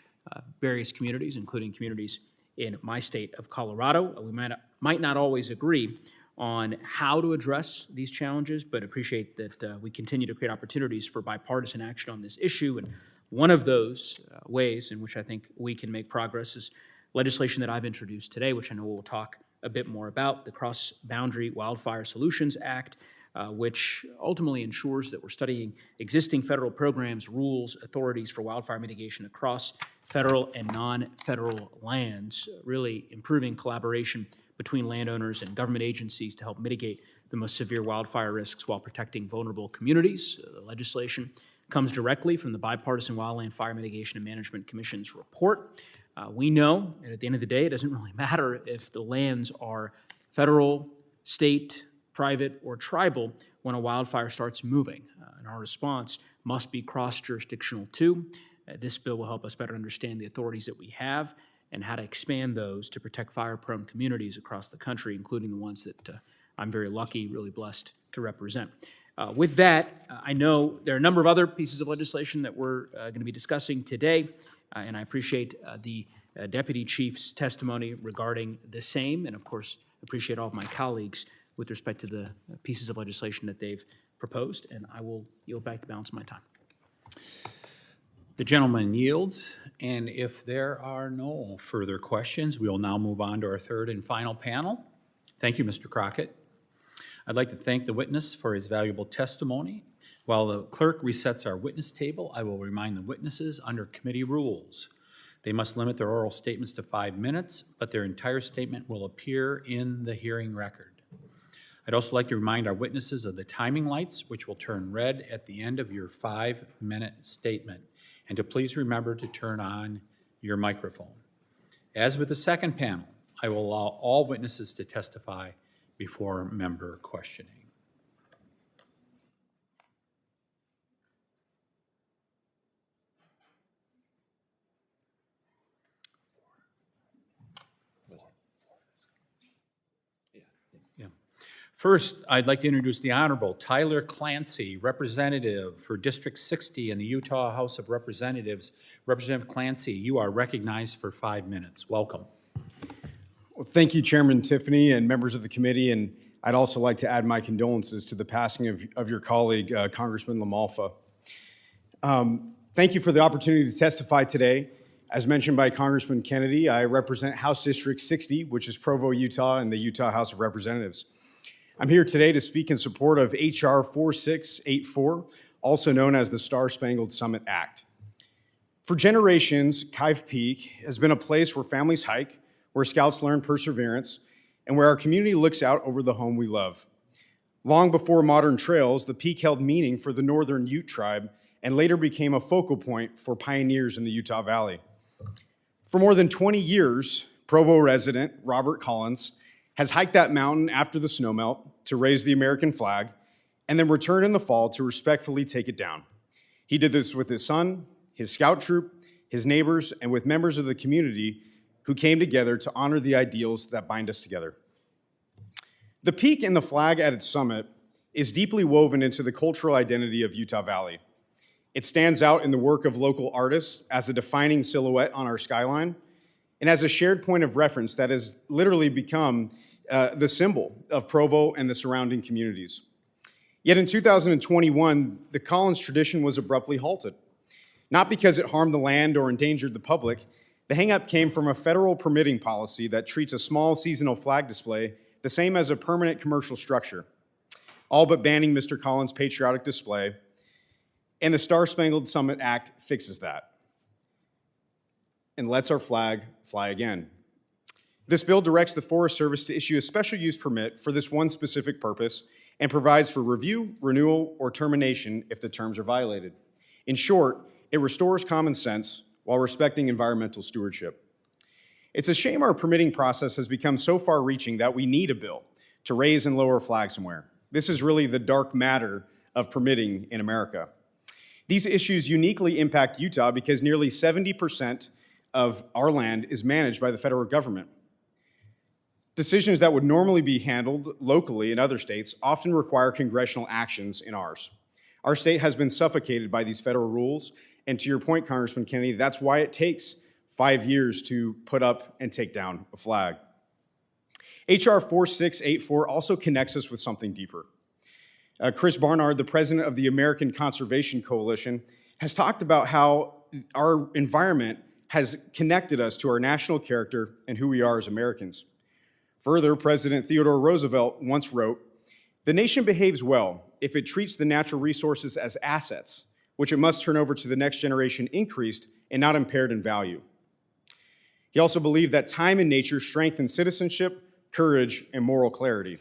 various communities, including communities in my state of Colorado. We might not always agree on how to address these challenges, but appreciate that we continue to create opportunities for bipartisan action on this issue. And one of those ways in which I think we can make progress is legislation that I've introduced today, which I know we'll talk a bit more about, the Cross-Boundary Wildfire Solutions Act, which ultimately ensures that we're studying existing federal programs, rules, authorities for wildfire mitigation across federal and non-federal lands, really improving collaboration between landowners and government agencies to help mitigate the most severe wildfire risks while protecting vulnerable communities. The legislation comes directly from the Bipartisan Wildland Fire Mitigation and Management Commission's report. We know that at the end of the day, it doesn't really matter if the lands are federal, state, private, or tribal when a wildfire starts moving. And our response must be cross-jurisdictional too. This bill will help us better understand the authorities that we have and how to expand those to protect fire-prone communities across the country, including the ones that I'm very lucky, really blessed to represent. With that, I know there are a number of other pieces of legislation that we're going to be discussing today, and I appreciate the Deputy Chief's testimony regarding the same, and of course, appreciate all of my colleagues with respect to the pieces of legislation that they've proposed, and I will yield back the balance of my time. The gentleman yields, and if there are no further questions, we will now move on to our third and final panel. Thank you, Mr. Crockett. I'd like to thank the witness for his valuable testimony. While the clerk resets our witness table, I will remind the witnesses under committee rules. They must limit their oral statements to 5 minutes, but their entire statement will appear in the hearing record. I'd also like to remind our witnesses of the timing lights, which will turn red at the end of your 5-minute statement, and to please remember to turn on your microphone. As with the second panel, I will allow all witnesses to testify before member questioning. First, I'd like to introduce the Honorable Tyler Clancy, Representative for District 60 in the Utah House of Representatives. Representative Clancy, you are recognized for 5 minutes. Welcome. Well, thank you, Chairman Tiffany and members of the committee, and I'd also like to add my condolences to the passing of your colleague, Congressman LaMalfa. Thank you for the opportunity to testify today. As mentioned by Congressman Kennedy, I represent House District 60, which is Provo, Utah, in the Utah House of Representatives. I'm here today to speak in support of H.R. 4684, also known as the Star-Spangled Summit Act. For generations, Kive Peak has been a place where families hike, where scouts learn perseverance, and where our community looks out over the home we love. Long before modern trails, the peak held meaning for the Northern Ute tribe and later became a focal point for pioneers in the Utah Valley. For more than 20 years, Provo resident Robert Collins has hiked that mountain after the snowmelt to raise the American flag and then returned in the fall to respectfully take it down. He did this with his son, his scout troop, his neighbors, and with members of the community who came together to honor the ideals that bind us together. The peak and the flag at its summit is deeply woven into the cultural identity of Utah Valley. It stands out in the work of local artists as a defining silhouette on our skyline and as a shared point of reference that has literally become the symbol of Provo and the surrounding communities. Yet in 2021, the Collins tradition was abruptly halted. Not because it harmed the land or endangered the public. The hangup came from a federal permitting policy that treats a small seasonal flag display the same as a permanent commercial structure, all but banning Mr. Collins' patriotic display, and the Star-Spangled Summit Act fixes that and lets our flag fly again. This bill directs the Forest Service to issue a special use permit for this one specific purpose and provides for review, renewal, or termination if the terms are violated. In short, it restores common sense while respecting environmental stewardship. It's a shame our permitting process has become so far-reaching that we need a bill to raise and lower flags somewhere. This is really the dark matter of permitting in America. These issues uniquely impact Utah because nearly 70% of our land is managed by the federal government. Decisions that would normally be handled locally in other states often require congressional actions in ours. Our state has been suffocated by these federal rules, and to your point, Congressman Kennedy, that's why it takes 5 years to put up and take down a flag. H.R. 4684 also connects us with something deeper. Chris Barnard, the president of the American Conservation Coalition, has talked about how our environment has connected us to our national character and who we are as Americans. Further, President Theodore Roosevelt once wrote, The nation behaves well if it treats the natural resources as assets, which it must turn over to the next generation increased and not impaired in value. He also believed that time in nature strengthens citizenship, courage, and moral clarity.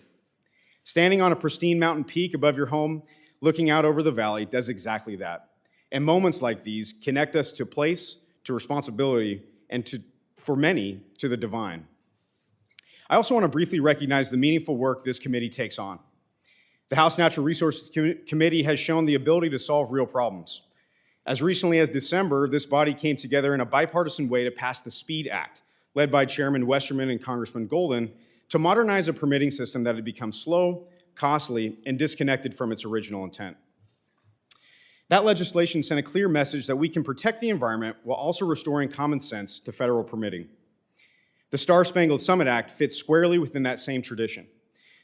Standing on a pristine mountain peak above your home, looking out over the valley, does exactly that. And moments like these connect us to place, to responsibility, and for many, to the divine. I also want to briefly recognize the meaningful work this committee takes on. The House Natural Resources Committee has shown the ability to solve real problems. As recently as December, this body came together in a bipartisan way to pass the SPEED Act, led by Chairman Westerman and Congressman Golden, to modernize a permitting system that had become slow, costly, and disconnected from its original intent. That legislation sent a clear message that we can protect the environment while also restoring common sense to federal permitting. The Star-Spangled Summit Act fits squarely within that same tradition.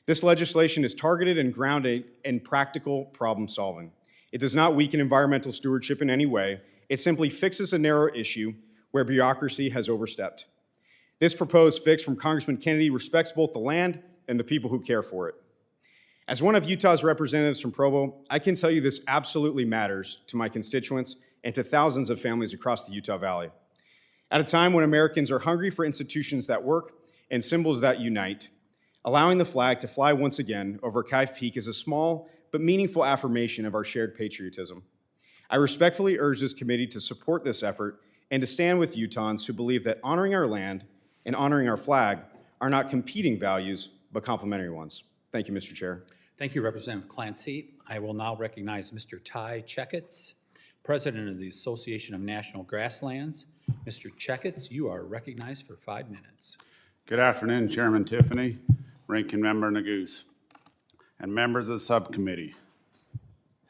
This legislation is targeted and grounded in practical problem solving. It does not weaken environmental stewardship in any way. It simply fixes a narrow issue where bureaucracy has overstepped. This proposed fix from Congressman Kennedy respects both the land and the people who care for it. As one of Utah's representatives from Provo, I can tell you this absolutely matters to my constituents and to thousands of families across the Utah Valley. At a time when Americans are hungry for institutions that work and symbols that unite, allowing the flag to fly once again over Kive Peak is a small but meaningful affirmation of our shared patriotism. I respectfully urge this committee to support this effort and to stand with Utahns who believe that honoring our land and honoring our flag are not competing values, but complementary ones. Thank you, Mr. Chair. Thank you, Representative Clancy. I will now recognize Mr. Ty Checketts, President of the Association of National Grasslands. Mr. Checketts, you are recognized for 5 minutes. Good afternoon, Chairman Tiffany, Ranking Member Neguse, and members of the subcommittee.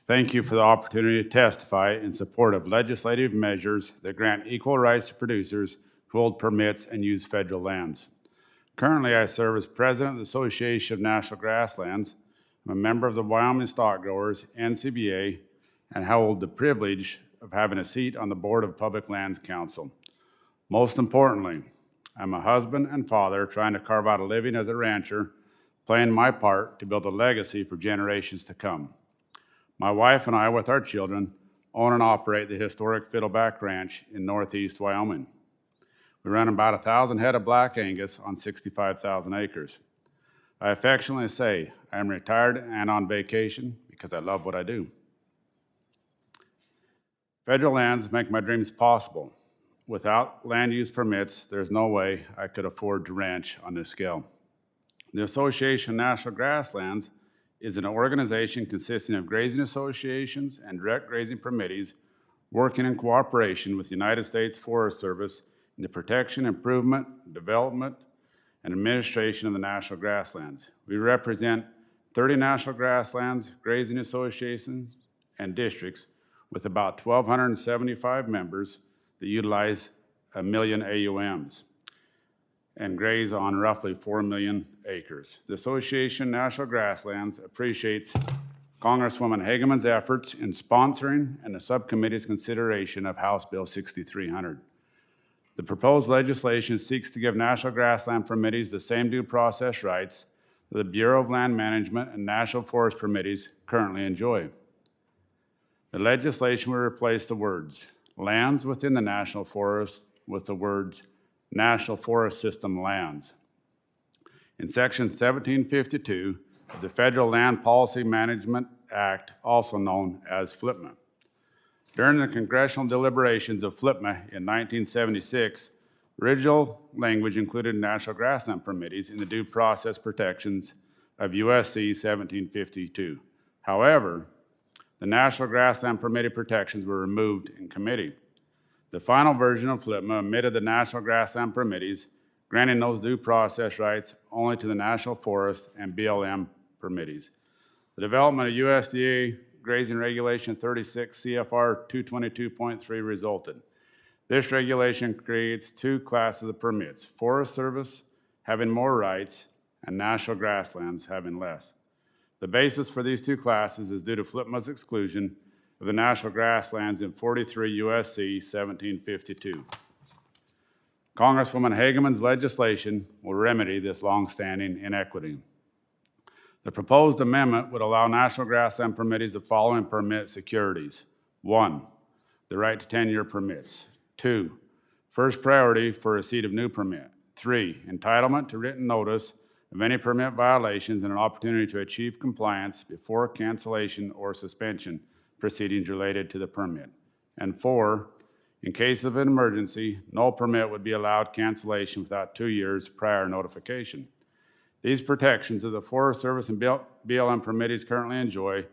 Thank you for the opportunity to testify in support of legislative measures that grant equal rights to producers who hold permits and use federal lands. Currently, I serve as President of the Association of National Grasslands. I'm a member of the Wyoming Stock Growers, NCBA, and hold the privilege of having a seat on the Board of Public Lands Council. Most importantly, I'm a husband and father trying to carve out a living as a rancher, playing my part to build a legacy for generations to come. My wife and I, with our children, own and operate the historic Fiddleback Ranch in northeast Wyoming. We run about 1,000 head of Black Angus on 65,000 acres. I affectionately say I am retired and on vacation because I love what I do. Federal lands make my dreams possible. Without land use permits, there's no way I could afford to ranch on this scale. The Association of National Grasslands is an organization consisting of grazing associations and direct grazing permittees working in cooperation with the United States Forest Service in the protection, improvement, development, and administration of the national grasslands. We represent 30 national grasslands, grazing associations, and districts with about 1,275 members that utilize 1 million AUMs and graze on roughly 4 million acres. The Association of National Grasslands appreciates Congresswoman Hageman's efforts in sponsoring and the subcommittee's consideration of House Bill 6300. The proposed legislation seeks to give national grassland permittees the same due process rights that the Bureau of Land Management and National Forest permittees currently enjoy. The legislation will replace the words lands within the national forest with the words National Forest System lands. In Section 1752 of the Federal Land Policy Management Act, also known as FLPMA. During the congressional deliberations of FLPMA in 1976, original language included national grassland permittees in the due process protections of USC 1752. However, the national grassland permitted protections were removed in committee. The final version of FLPMA omitted the national grassland permittees, granting those due process rights only to the National Forest and BLM permittees. The development of USDA Grazing Regulation 36 CFR 222.3 resulted. This regulation creates two classes of permits, Forest Service having more rights and national grasslands having less. The basis for these two classes is due to FLPMA's exclusion of the national grasslands in 43 USC 1752. Congresswoman Hageman's legislation will remedy this longstanding inequity. The proposed amendment would allow national grassland permittees the following permit securities. 1, the right to 10-year permits. 2, first priority for receipt of new permit. 3, entitlement to written notice of any permit violations and an opportunity to achieve compliance before cancellation or suspension proceedings related to the permit. And 4, in case of an emergency, no permit would be allowed cancellation without 2 years prior notification. These protections that the Forest Service and BLM permittees currently enjoy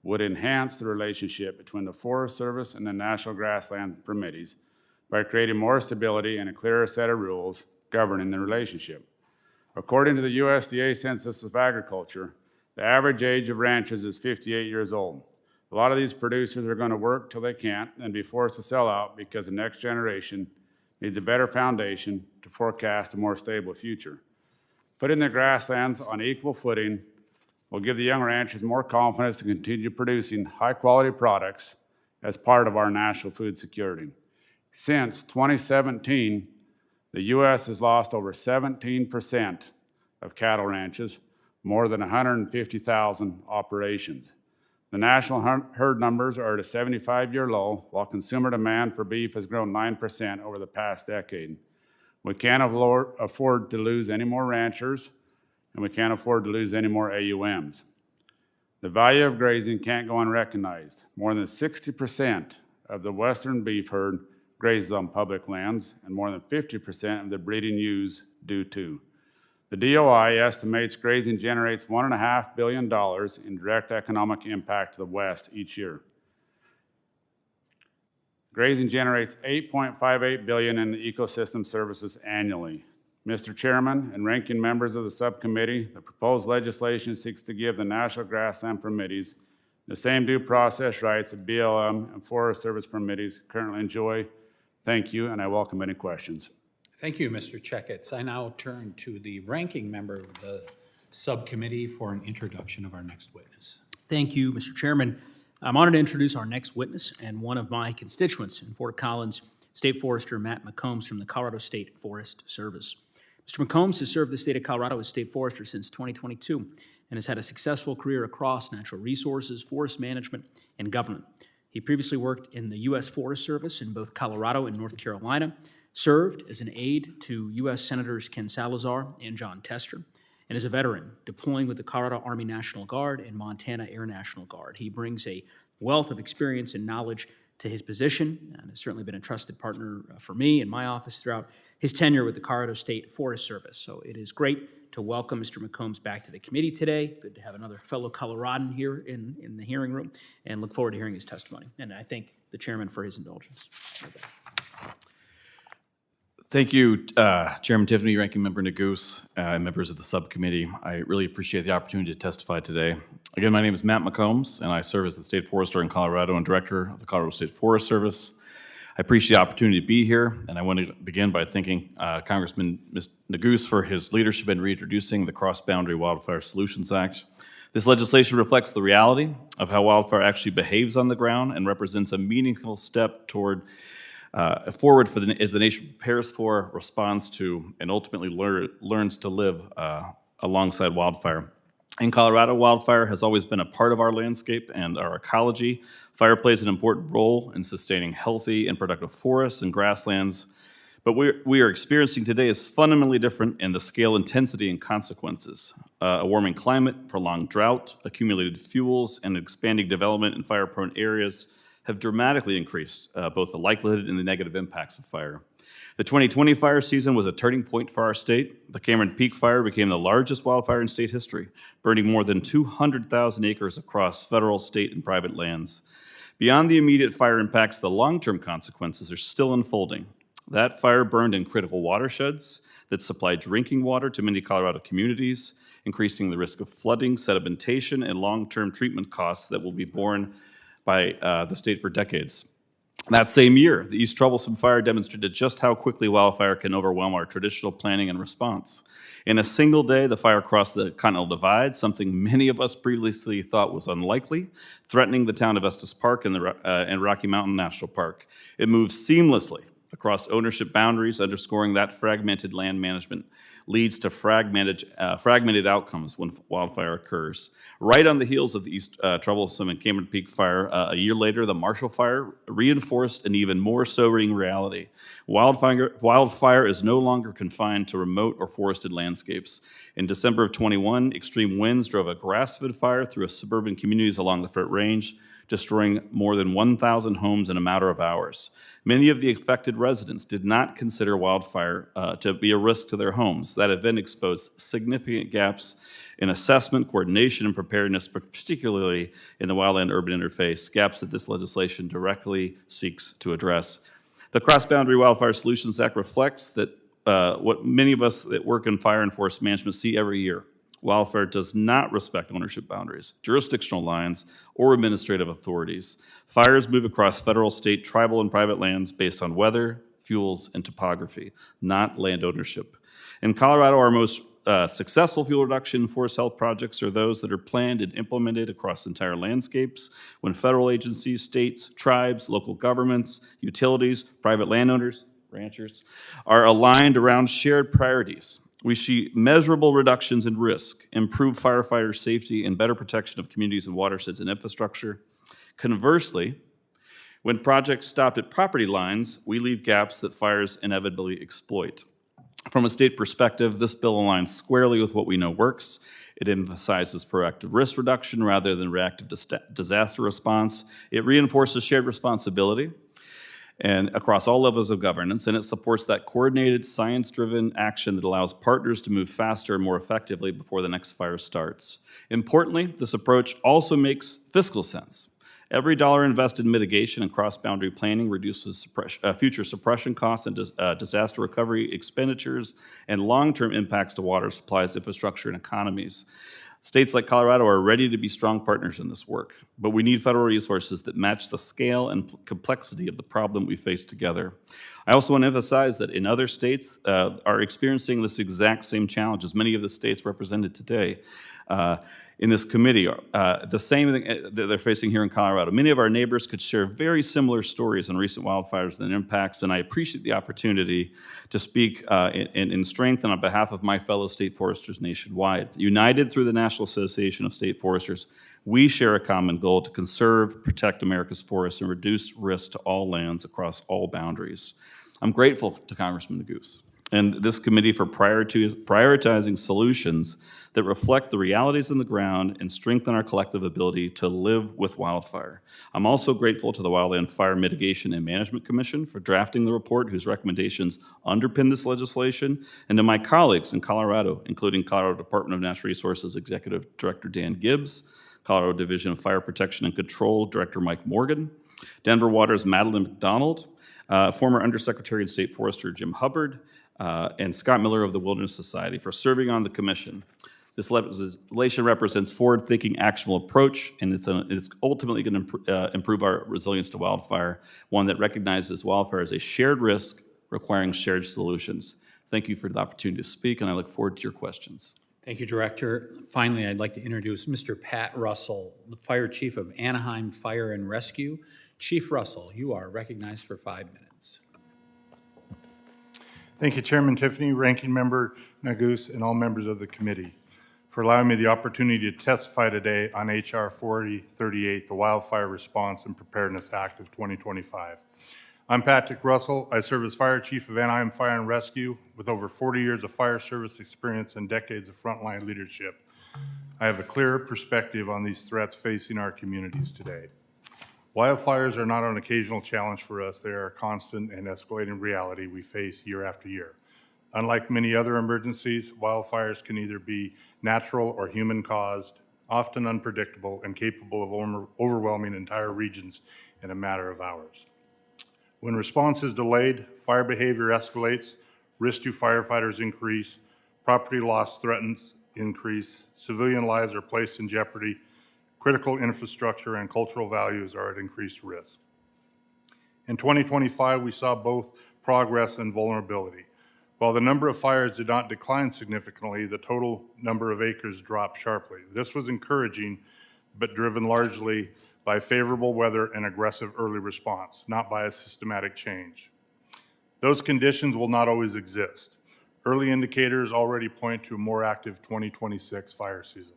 would enhance the relationship between the Forest Service and the National Grassland permittees by creating more stability and a clearer set of rules governing the relationship. According to the USDA Census of Agriculture, the average age of ranchers is 58 years old. A lot of these producers are going to work till they can't and be forced to sell out because the next generation needs a better foundation to forecast a more stable future. Putting the grasslands on equal footing will give the young ranchers more confidence to continue producing high-quality products as part of our national food security. Since 2017, the U.S. has lost over 17% of cattle ranches, more than 150,000 operations. The national herd numbers are at a 75-year low, while consumer demand for beef has grown 9% over the past decade. We can't afford to lose any more ranchers, and we can't afford to lose any more AUMs. The value of grazing can't go unrecognized. More than 60% of the western beef herd grazes on public lands, and more than 50% of the breeding ewes do too. The DOI estimates grazing generates $1.5 billion in direct economic impact to the West each year. Grazing generates $8.58 billion in ecosystem services annually. Mr. Chairman and ranking members of the subcommittee, the proposed legislation seeks to give the National Grassland Permittees the same due process rights that BLM and Forest Service permittees currently enjoy. Thank you, and I welcome any questions. Thank you, Mr. Checketts. I now turn to the ranking member of the subcommittee for an introduction of our next witness. Thank you, Mr. Chairman. I'm honored to introduce our next witness and one of my constituents in Fort Collins, State Forester Matt McCombs from the Colorado State Forest Service. Mr. McCombs has served the state of Colorado as State Forester since 2022 and has had a successful career across natural resources, forest management, and government. He previously worked in the U.S. Forest Service in both Colorado and North Carolina, served as an aide to U.S. Senators Ken Salazar and John Tester, and is a veteran, deploying with the Colorado Army National Guard and Montana Air National Guard. He brings a wealth of experience and knowledge to his position and has certainly been a trusted partner for me and my office throughout his tenure with the Colorado State Forest Service. So it is great to welcome Mr. McCombs back to the committee today. Good to have another fellow Coloradan here in the hearing room, and look forward to hearing his testimony. And I thank the chairman for his indulgence. Thank you, Chairman Tiffany, Ranking Member Neguse, and members of the subcommittee. I really appreciate the opportunity to testify today. Again, my name is Matt McCombs, and I serve as the State Forester in Colorado and Director of the Colorado State Forest Service. I appreciate the opportunity to be here, and I want to begin by thanking Congressman Neguse for his leadership in reintroducing the Cross-Boundary Wildfire Solutions Act. This legislation reflects the reality of how wildfire actually behaves on the ground and represents a meaningful step toward forward as the nation prepares for, responds to, and ultimately learns to live alongside wildfire. In Colorado, wildfire has always been a part of our landscape and our ecology. Fire plays an important role in sustaining healthy and productive forests and grasslands. But we are experiencing today is fundamentally different in the scale, intensity, and consequences. A warming climate, prolonged drought, accumulated fuels, and expanding development in fire-prone areas have dramatically increased both the likelihood and the negative impacts of fire. The 2020 fire season was a turning point for our state. The Cameron Peak Fire became the largest wildfire in state history, burning more than 200,000 acres across federal, state, and private lands. Beyond the immediate fire impacts, the long-term consequences are still unfolding. That fire burned in critical watersheds that supply drinking water to many Colorado communities, increasing the risk of flooding, sedimentation, and long-term treatment costs that will be borne by the state for decades. That same year, the East Troublesome Fire demonstrated just how quickly wildfire can overwhelm our traditional planning and response. In a single day, the fire crossed the Continental Divide, something many of us previously thought was unlikely, threatening the town of Estes Park and Rocky Mountain National Park. It moved seamlessly across ownership boundaries, underscoring that fragmented land management leads to fragmented outcomes when wildfire occurs. Right on the heels of the troublesome and Cameron Peak fire, a year later, the Marshall Fire reinforced an even more sobering reality. Wildfire is no longer confined to remote or forested landscapes. In December of 21, extreme winds drove a grass-fed fire through suburban communities along the Front Range, destroying more than 1,000 homes in a matter of hours. Many of the affected residents did not consider wildfire to be a risk to their homes. That event exposed significant gaps in assessment, coordination, and preparedness, particularly in the wildland-urban interface, gaps that this legislation directly seeks to address. The Cross-Boundary Wildfire Solutions Act reflects that what many of us that work in fire and forest management see every year. Wildfire does not respect ownership boundaries, jurisdictional lines, or administrative authorities. Fires move across federal, state, tribal, and private lands based on weather, fuels, and topography, not land ownership. In Colorado, our most successful fuel reduction and forest health projects are those that are planned and implemented across entire landscapes when federal agencies, states, tribes, local governments, utilities, private landowners, ranchers are aligned around shared priorities. We see measurable reductions in risk, improved firefighter safety, and better protection of communities and watersheds and infrastructure. Conversely, when projects stopped at property lines, we leave gaps that fires inevitably exploit. From a state perspective, this bill aligns squarely with what we know works. It emphasizes proactive risk reduction rather than reactive disaster response. It reinforces shared responsibility and across all levels of governance, and it supports that coordinated, science-driven action that allows partners to move faster and more effectively before the next fire starts. Importantly, this approach also makes fiscal sense. Every dollar invested in mitigation and cross-boundary planning reduces future suppression costs and disaster recovery expenditures and long-term impacts to water supplies, infrastructure, and economies. States like Colorado are ready to be strong partners in this work, but we need federal resources that match the scale and complexity of the problem we face together. I also want to emphasize that in other states are experiencing this exact same challenge as many of the states represented today in this committee. The same thing that they're facing here in Colorado. Many of our neighbors could share very similar stories on recent wildfires and their impacts, and I appreciate the opportunity to speak in strength and on behalf of my fellow state foresters nationwide. United through the National Association of State Foresters, we share a common goal to conserve, protect America's forests, and reduce risk to all lands across all boundaries. I'm grateful to Congressman Neguse and this committee for prioritizing solutions that reflect the realities on the ground and strengthen our collective ability to live with wildfire. I'm also grateful to the Wildland Fire Mitigation and Management Commission for drafting the report whose recommendations underpin this legislation, and to my colleagues in Colorado, including Colorado Department of Natural Resources Executive Director Dan Gibbs, Colorado Division of Fire Protection and Control Director Mike Morgan, Denver Water's Madeline McDonald, former Undersecretary of State Forester Jim Hubbard, and Scott Miller of the Wilderness Society for serving on the commission. This legislation represents forward-thinking, actionable approach, and it's ultimately going to improve our resilience to wildfire, one that recognizes wildfire as a shared risk requiring shared solutions. Thank you for the opportunity to speak, and I look forward to your questions. Thank you, Director. Finally, I'd like to introduce Mr. Pat Russell, the Fire Chief of Anaheim Fire and Rescue. Chief Russell, you are recognized for 5 minutes. Thank you, Chairman Tiffany, Ranking Member Neguse, and all members of the committee for allowing me the opportunity to testify today on H.R. 4038, the Wildfire Response and Preparedness Act of 2025. I'm Patrick Russell. I serve as Fire Chief of Anaheim Fire and Rescue with over 40 years of fire service experience and decades of frontline leadership. I have a clear perspective on these threats facing our communities today. Wildfires are not an occasional challenge for us. They are a constant and escalating reality we face year after year. Unlike many other emergencies, wildfires can either be natural or human-caused, often unpredictable, and capable of overwhelming entire regions in a matter of hours. When response is delayed, fire behavior escalates, risk to firefighters increase, property loss threatens increase, civilian lives are placed in jeopardy, critical infrastructure and cultural values are at increased risk. In 2025, we saw both progress and vulnerability. While the number of fires did not decline significantly, the total number of acres dropped sharply. This was encouraging, but driven largely by favorable weather and aggressive early response, not by a systematic change. Those conditions will not always exist. Early indicators already point to a more active 2026 fire season.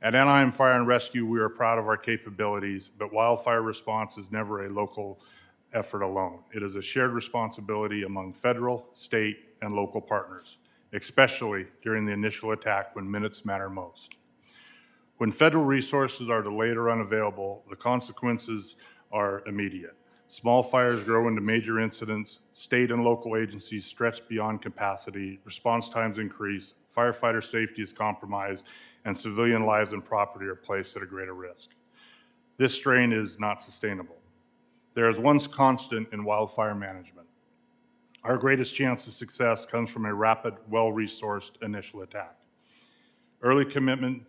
At Anaheim Fire and Rescue, we are proud of our capabilities, but wildfire response is never a local effort alone. It is a shared responsibility among federal, state, and local partners, especially during the initial attack when minutes matter most. When federal resources are delayed or unavailable, the consequences are immediate. Small fires grow into major incidents, state and local agencies stretch beyond capacity, response times increase, firefighter safety is compromised, and civilian lives and property are placed at a greater risk. This strain is not sustainable. There is one constant in wildfire management. Our greatest chance of success comes from a rapid, well-resourced initial attack. Early containment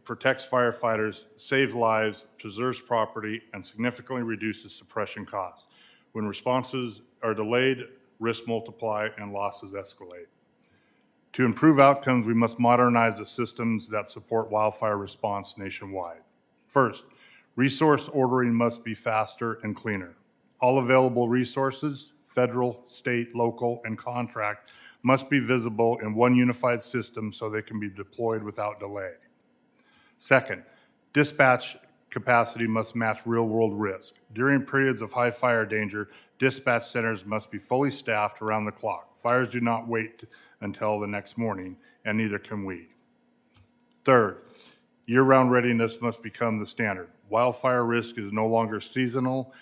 protects firefighters, saves lives, preserves property, and significantly reduces suppression costs. When responses are delayed, risks multiply and losses escalate. To improve outcomes, we must modernize the systems that support wildfire response nationwide. First, resource ordering must be faster and cleaner. All available resources, federal, state, local, and contract, must be visible in one unified system so they can be deployed without delay. Second, dispatch capacity must match real-world risk. During periods of high fire danger, dispatch centers must be fully staffed around the clock. Fires do not wait until the next morning, and neither can we. Third, year-round readiness must become the standard. Wildfire risk is no longer seasonal,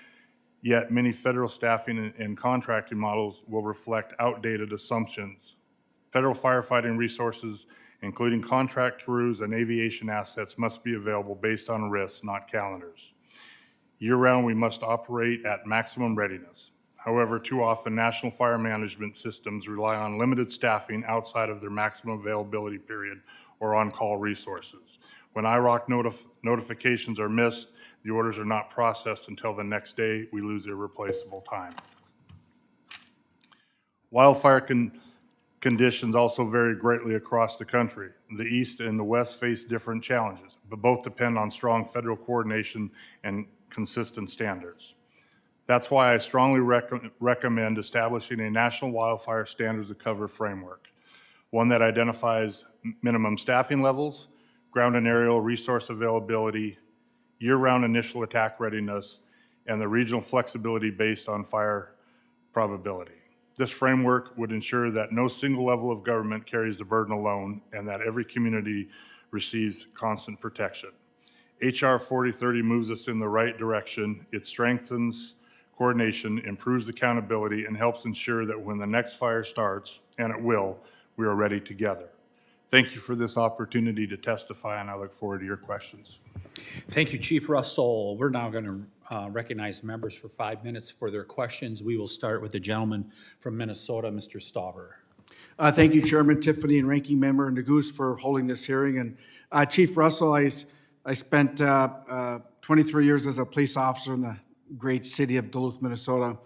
yet many federal staffing and contracting models will reflect outdated assumptions. Federal firefighting resources, including contract crews and aviation assets, must be available based on risks, not calendars. Year-round, we must operate at maximum readiness. However, too often, national fire management systems rely on limited staffing outside of their maximum availability period or on-call resources. When IROC notifications are missed, the orders are not processed until the next day. We lose irreplaceable time. Wildfire conditions also vary greatly across the country. The East and the West face different challenges, but both depend on strong federal coordination and consistent standards. That's why I strongly recommend establishing a national wildfire standards of cover framework, one that identifies minimum staffing levels, ground and aerial resource availability, year-round initial attack readiness, and the regional flexibility based on fire probability. This framework would ensure that no single level of government carries the burden alone and that every community receives constant protection. HR 4030 moves us in the right direction. It strengthens coordination, improves accountability, and helps ensure that when the next fire starts, and it will, we are ready together. Thank you for this opportunity to testify, and I look forward to your questions. Thank you, Chief Russell. We're now going to recognize members for 5 minutes for their questions. We will start with the gentleman from Minnesota, Mr. Stauber. Thank you, Chairman Tiffany and Ranking Member Neguse for holding this hearing. And Chief Russell, I spent 23 years as a police officer in the great city of Duluth, Minnesota,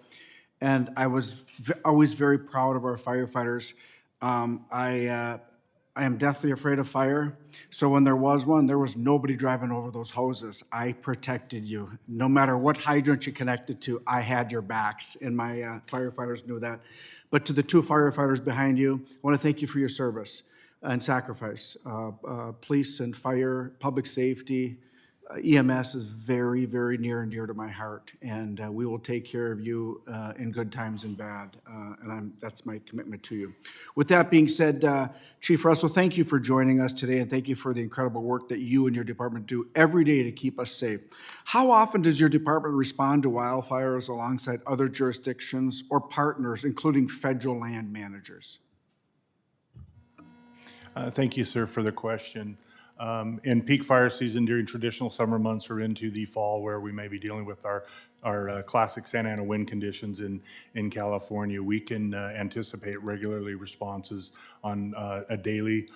and I was always very proud of our firefighters. I am deathly afraid of fire, so when there was one, there was nobody driving over those hoses. I protected you. No matter what hydrant you connected to, I had your backs, and my firefighters knew that. But to the two firefighters behind you, I want to thank you for your service and sacrifice. Police and fire, public safety, EMS is very, very near and dear to my heart, and we will take care of you in good times and bad, and that's my commitment to you. With that being said, Chief Russell, thank you for joining us today, and thank you for the incredible work that you and your department do every day to keep us safe. How often does your department respond to wildfires alongside other jurisdictions or partners, including federal land managers? Thank you, sir, for the question. In peak fire season during traditional summer months or into the fall where we may be dealing with our classic Santa Ana wind conditions in California, we can anticipate regularly responses on a daily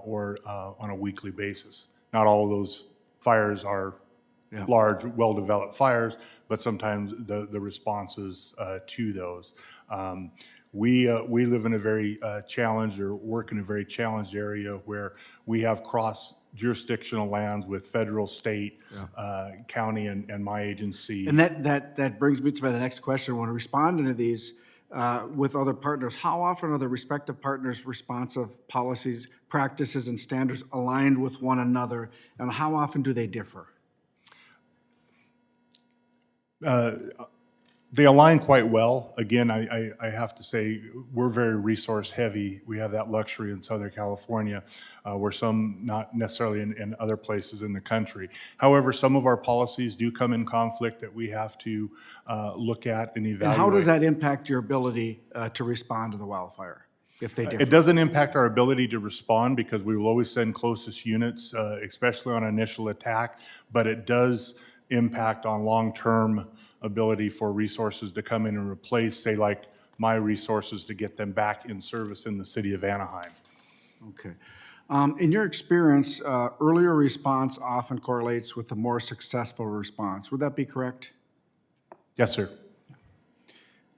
or on a weekly basis. Not all of those fires are large, well-developed fires, but sometimes the responses to those. We live in a very challenged or work in a very challenged area where we have cross-jurisdictional lands with federal, state, county, and my agency. And that brings me to my next question. When responding to these, with other partners, how often are the respective partners' responsive policies, practices, and standards aligned with one another, and how often do they differ? They align quite well. Again, I have to say, we're very resource heavy. We have that luxury in Southern California, where some not necessarily in other places in the country. However, some of our policies do come in conflict that we have to look at and evaluate. And how does that impact your ability to respond to the wildfire, if they differ? It doesn't impact our ability to respond because we will always send closest units, especially on initial attack, but it does impact on long-term ability for resources to come in and replace, say, like my resources to get them back in service in the city of Anaheim. Okay. In your experience, earlier response often correlates with a more successful response. Would that be correct? Yes, sir.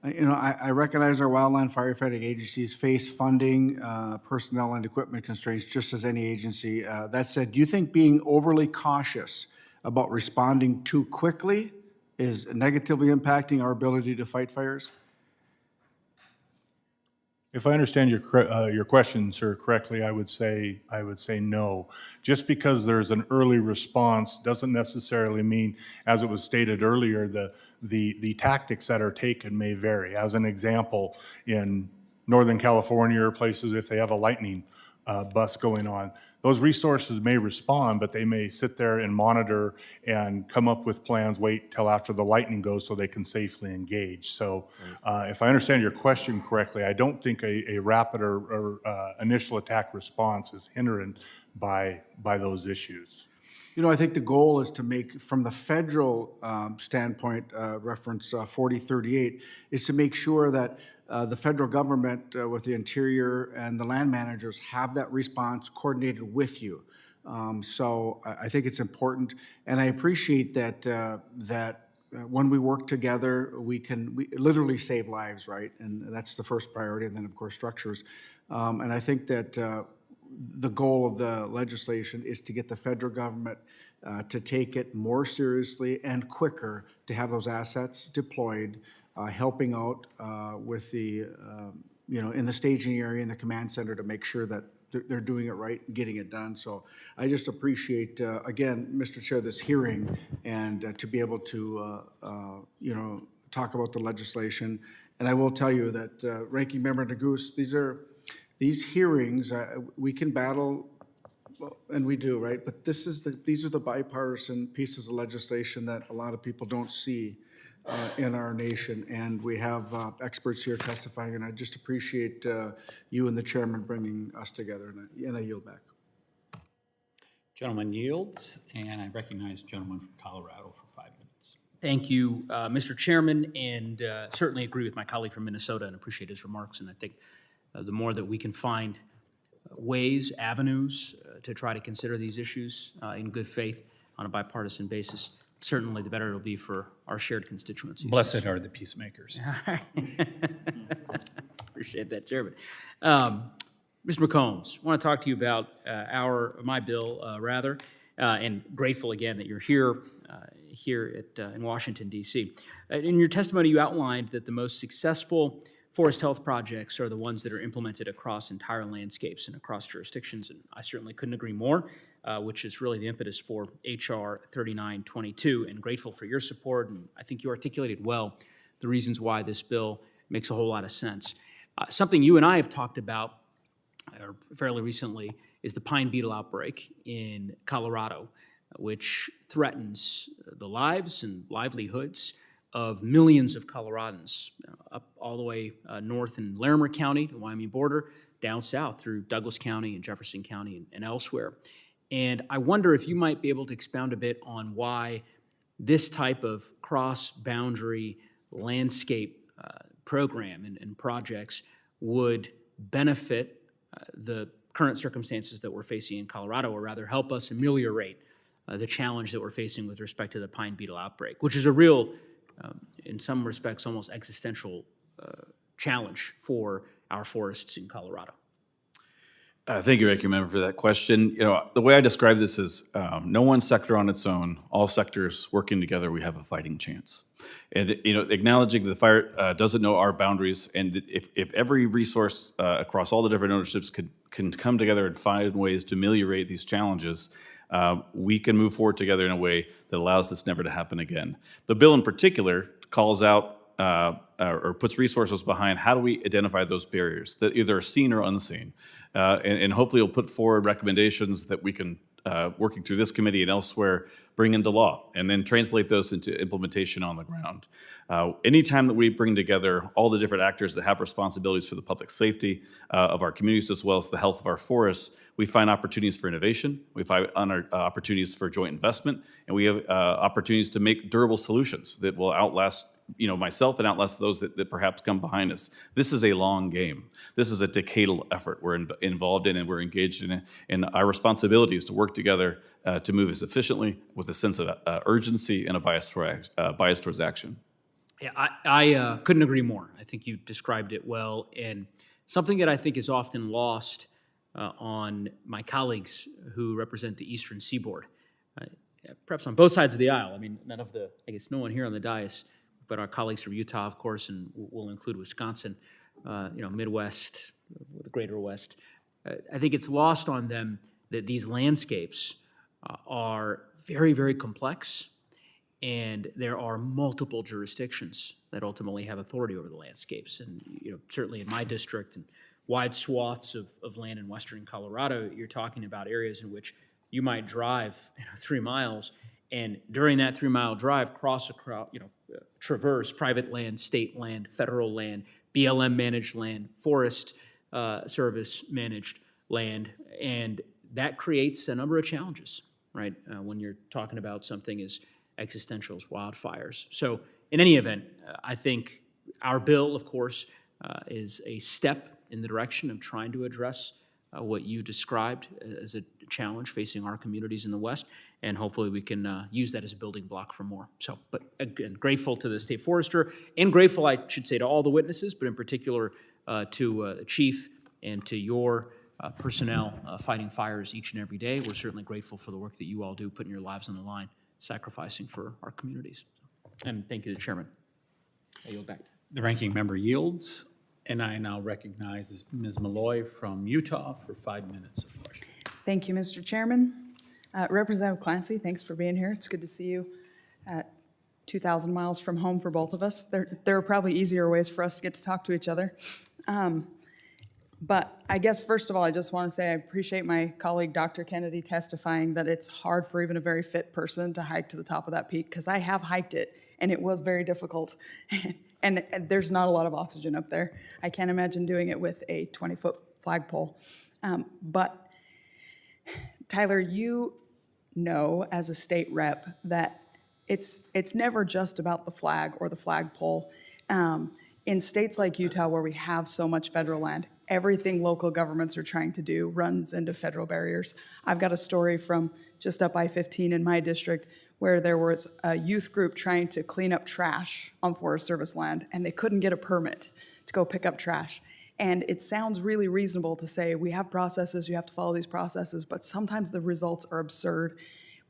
You know, I recognize our wildland firefighting agencies face funding, personnel, and equipment constraints just as any agency. That said, do you think being overly cautious about responding too quickly is negatively impacting our ability to fight fires? If I understand your question, sir, correctly, I would say no. Just because there's an early response doesn't necessarily mean, as it was stated earlier, the tactics that are taken may vary. As an example, in Northern California or places, if they have a lightning bust going on, those resources may respond, but they may sit there and monitor and come up with plans, wait till after the lightning goes so they can safely engage. So if I understand your question correctly, I don't think a rapid or initial attack response is hindered by those issues. You know, I think the goal is to make, from the federal standpoint, reference 4038, is to make sure that the federal government with the Interior and the land managers have that response coordinated with you. So I think it's important, and I appreciate that when we work together, we literally save lives, right? And that's the first priority, and then of course structures. And I think that the goal of the legislation is to get the federal government to take it more seriously and quicker, to have those assets deployed, helping out with the, in the staging area and the command center to make sure that they're doing it right and getting it done. So I just appreciate, again, Mr. Chair, this hearing and to be able to, talk about the legislation. And I will tell you that Ranking Member Neguse, these hearings, we can battle, and we do, right? But these are the bipartisan pieces of legislation that a lot of people don't see in our nation. And we have experts here testifying, and I just appreciate you and the chairman bringing us together, and I yield back. Gentleman yields, and I recognize the gentleman from Colorado for 5 minutes. Thank you, Mr. Chairman, and certainly agree with my colleague from Minnesota and appreciate his remarks. And I think the more that we can find ways, avenues to try to consider these issues in good faith on a bipartisan basis, certainly the better it'll be for our shared constituencies. Blessed are the peacemakers. Appreciate that, Chairman. Mr. McCombs, I want to talk to you about my bill, and grateful again that you're here in Washington, D.C. In your testimony, you outlined that the most successful forest health projects are the ones that are implemented across entire landscapes and across jurisdictions, and I certainly couldn't agree more, which is really the impetus for H.R. 3922, and grateful for your support, and I think you articulated well the reasons why this bill makes a whole lot of sense. Something you and I have talked about fairly recently is the pine beetle outbreak in Colorado, which threatens the lives and livelihoods of millions of Coloradans, up all the way north in Larimer County, the Wyoming border, down south through Douglas County and Jefferson County and elsewhere. And I wonder if you might be able to expound a bit on why this type of cross-boundary landscape program and projects would benefit the current circumstances that we're facing in Colorado, or rather help us ameliorate the challenge that we're facing with respect to the pine beetle outbreak, which is a real, in some respects, almost existential challenge for our forests in Colorado. Thank you, Ranking Member, for that question. The way I describe this is no one sector on its own, all sectors working together, we have a fighting chance. And, acknowledging that the fire doesn't know our boundaries, and if every resource across all the different ownerships can come together and find ways to ameliorate these challenges, we can move forward together in a way that allows this never to happen again. The bill in particular calls out or puts resources behind how do we identify those barriers that either are seen or unseen. And hopefully it'll put forward recommendations that we can, working through this committee and elsewhere, bring into law and then translate those into implementation on the ground. Anytime that we bring together all the different actors that have responsibilities for the public safety of our communities as well as the health of our forests, we find opportunities for innovation, we find opportunities for joint investment, and we have opportunities to make durable solutions that will outlast myself and outlast those that perhaps come behind us. This is a long game. This is a decadal effort we're involved in and we're engaged in it. And our responsibility is to work together to move as efficiently with a sense of urgency and a bias towards action. Yeah, I couldn't agree more. I think you described it well. And something that I think is often lost on my colleagues who represent the Eastern Seaboard, perhaps on both sides of the aisle. I mean, I guess no one here on the dais, but our colleagues from Utah, of course, and we'll include Wisconsin, Midwest, the greater West. I think it's lost on them that these landscapes are very, very complex, and there are multiple jurisdictions that ultimately have authority over the landscapes. And certainly in my district and wide swaths of land in western Colorado, you're talking about areas in which you might drive 3 miles, and during that 3-mile drive, traverse private land, state land, federal land, BLM managed land, Forest Service managed land, and that creates a number of challenges, right? When you're talking about something as existential as wildfires. So in any event, I think our bill, of course, is a step in the direction of trying to address what you described as a challenge facing our communities in the West, and hopefully we can use that as a building block for more. So, but again, grateful to the State Forester, and grateful, I should say, to all the witnesses, but in particular to the Chief and to your personnel fighting fires each and every day. We're certainly grateful for the work that you all do, putting your lives on the line, sacrificing for our communities. And thank you to the Chairman. I yield back. The ranking member yields, and I now recognize Ms. Malloy from Utah for 5 minutes of questions. Thank you, Mr. Chairman. Representative Clancy, thanks for being here. It's good to see you at 2,000 miles from home for both of us. There are probably easier ways for us to get to talk to each other. But I guess, first of all, I just want to say I appreciate my colleague, Dr. Kennedy, testifying that it's hard for even a very fit person to hike to the top of that peak, because I have hiked it, and it was very difficult. And there's not a lot of oxygen up there. I can't imagine doing it with a 20-foot flagpole. But Tyler, you know as a state rep that it's never just about the flag or the flagpole. In states like Utah, where we have so much federal land, everything local governments are trying to do runs into federal barriers. I've got a story from just up I-15 in my district where there was a youth group trying to clean up trash on Forest Service land, and they couldn't get a permit to go pick up trash. And it sounds really reasonable to say, we have processes, you have to follow these processes, but sometimes the results are absurd.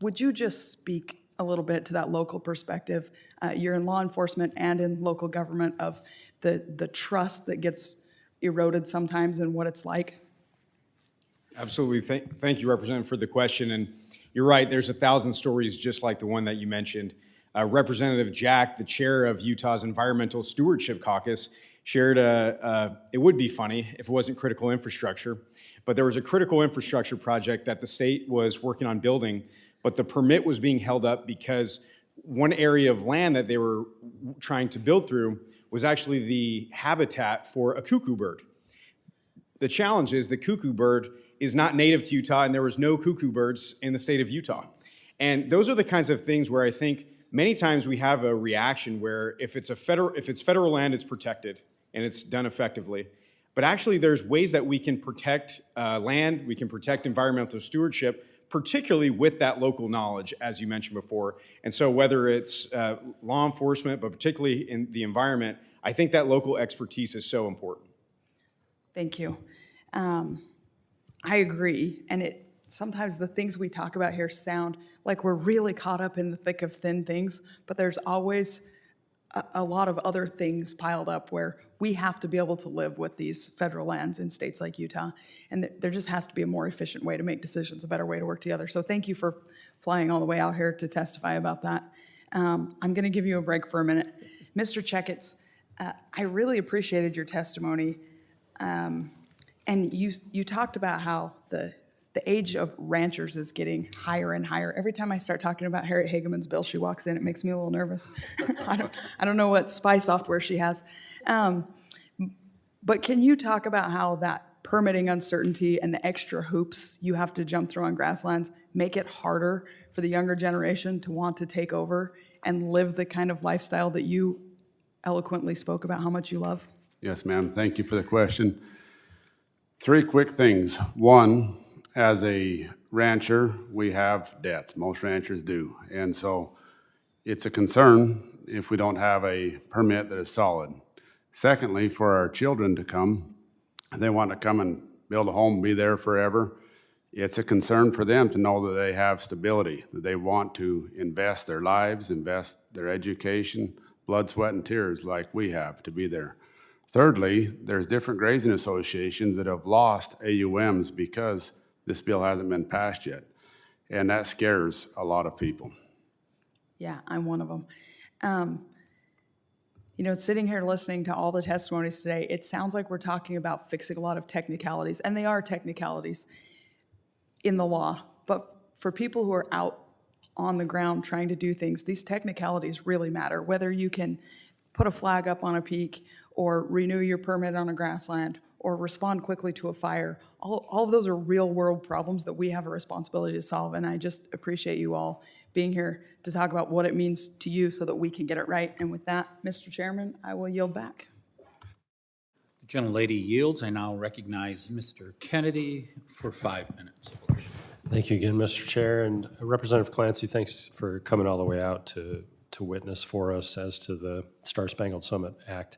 Would you just speak a little bit to that local perspective? You're in law enforcement and in local government, of the trust that gets eroded sometimes and what it's like. Absolutely. Thank you, Representative, for the question. And you're right, there's 1,000 stories just like the one that you mentioned. Representative Jack, the chair of Utah's Environmental Stewardship Caucus, shared it would be funny if it wasn't critical infrastructure, but there was a critical infrastructure project that the state was working on building, but the permit was being held up because one area of land that they were trying to build through was actually the habitat for a cuckoo bird. The challenge is the cuckoo bird is not native to Utah, and there was no cuckoo birds in the state of Utah. And those are the kinds of things where I think many times we have a reaction where if it's federal land, it's protected and it's done effectively. But actually there's ways that we can protect land, we can protect environmental stewardship, particularly with that local knowledge, as you mentioned before. And so whether it's law enforcement, but particularly in the environment, I think that local expertise is so important. Thank you. I agree, and sometimes the things we talk about here sound like we're really caught up in the thick of thin things, but there's always a lot of other things piled up where we have to be able to live with these federal lands in states like Utah, and there just has to be a more efficient way to make decisions, a better way to work together. So thank you for flying all the way out here to testify about that. I'm going to give you a break for a minute. Mr. Checketts, I really appreciated your testimony, and you talked about how the age of ranchers is getting higher and higher. Every time I start talking about Harriet Hageman's bill, she walks in, it makes me a little nervous. I don't know what spy software she has. But can you talk about how that permitting uncertainty and the extra hoops you have to jump through on grasslands make it harder for the younger generation to want to take over and live the kind of lifestyle that you eloquently spoke about how much you love? Yes, ma'am. Thank you for the question. 3 quick things. One, as a rancher, we have debts. Most ranchers do. And so it's a concern if we don't have a permit that is solid. Secondly, for our children to come, they want to come and build a home, be there forever. It's a concern for them to know that they have stability, that they want to invest their lives, invest their education, blood, sweat, and tears like we have to be there. Thirdly, there's different grazing associations that have lost AUMs because this bill hasn't been passed yet, and that scares a lot of people. Yeah, I'm one of them. Sitting here listening to all the testimonies today, it sounds like we're talking about fixing a lot of technicalities, and they are technicalities in the law. But for people who are out on the ground trying to do things, these technicalities really matter. Whether you can put a flag up on a peak or renew your permit on a grassland or respond quickly to a fire, all of those are real world problems that we have a responsibility to solve. And I just appreciate you all being here to talk about what it means to you so that we can get it right. And with that, Mr. Chairman, I will yield back. The gentlelady yields. I now recognize Mr. Kennedy for 5 minutes. Thank you again, Mr. Chair. And Representative Clancy, thanks for coming all the way out to witness for us as to the Star-Spangled Summit Act.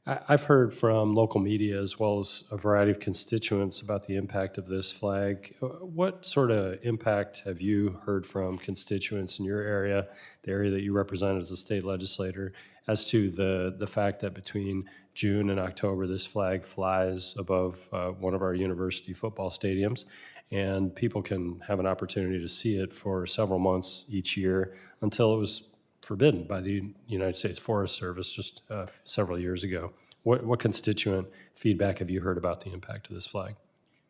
I've heard from local media as well as a variety of constituents about the impact of this flag. What sort of impact have you heard from constituents in your area, the area that you represent as a state legislator, as to the fact that between June and October this flag flies above one of our university football stadiums, and people can have an opportunity to see it for several months each year until it was forbidden by the United States Forest Service just several years ago. What constituent feedback have you heard about the impact of this flag?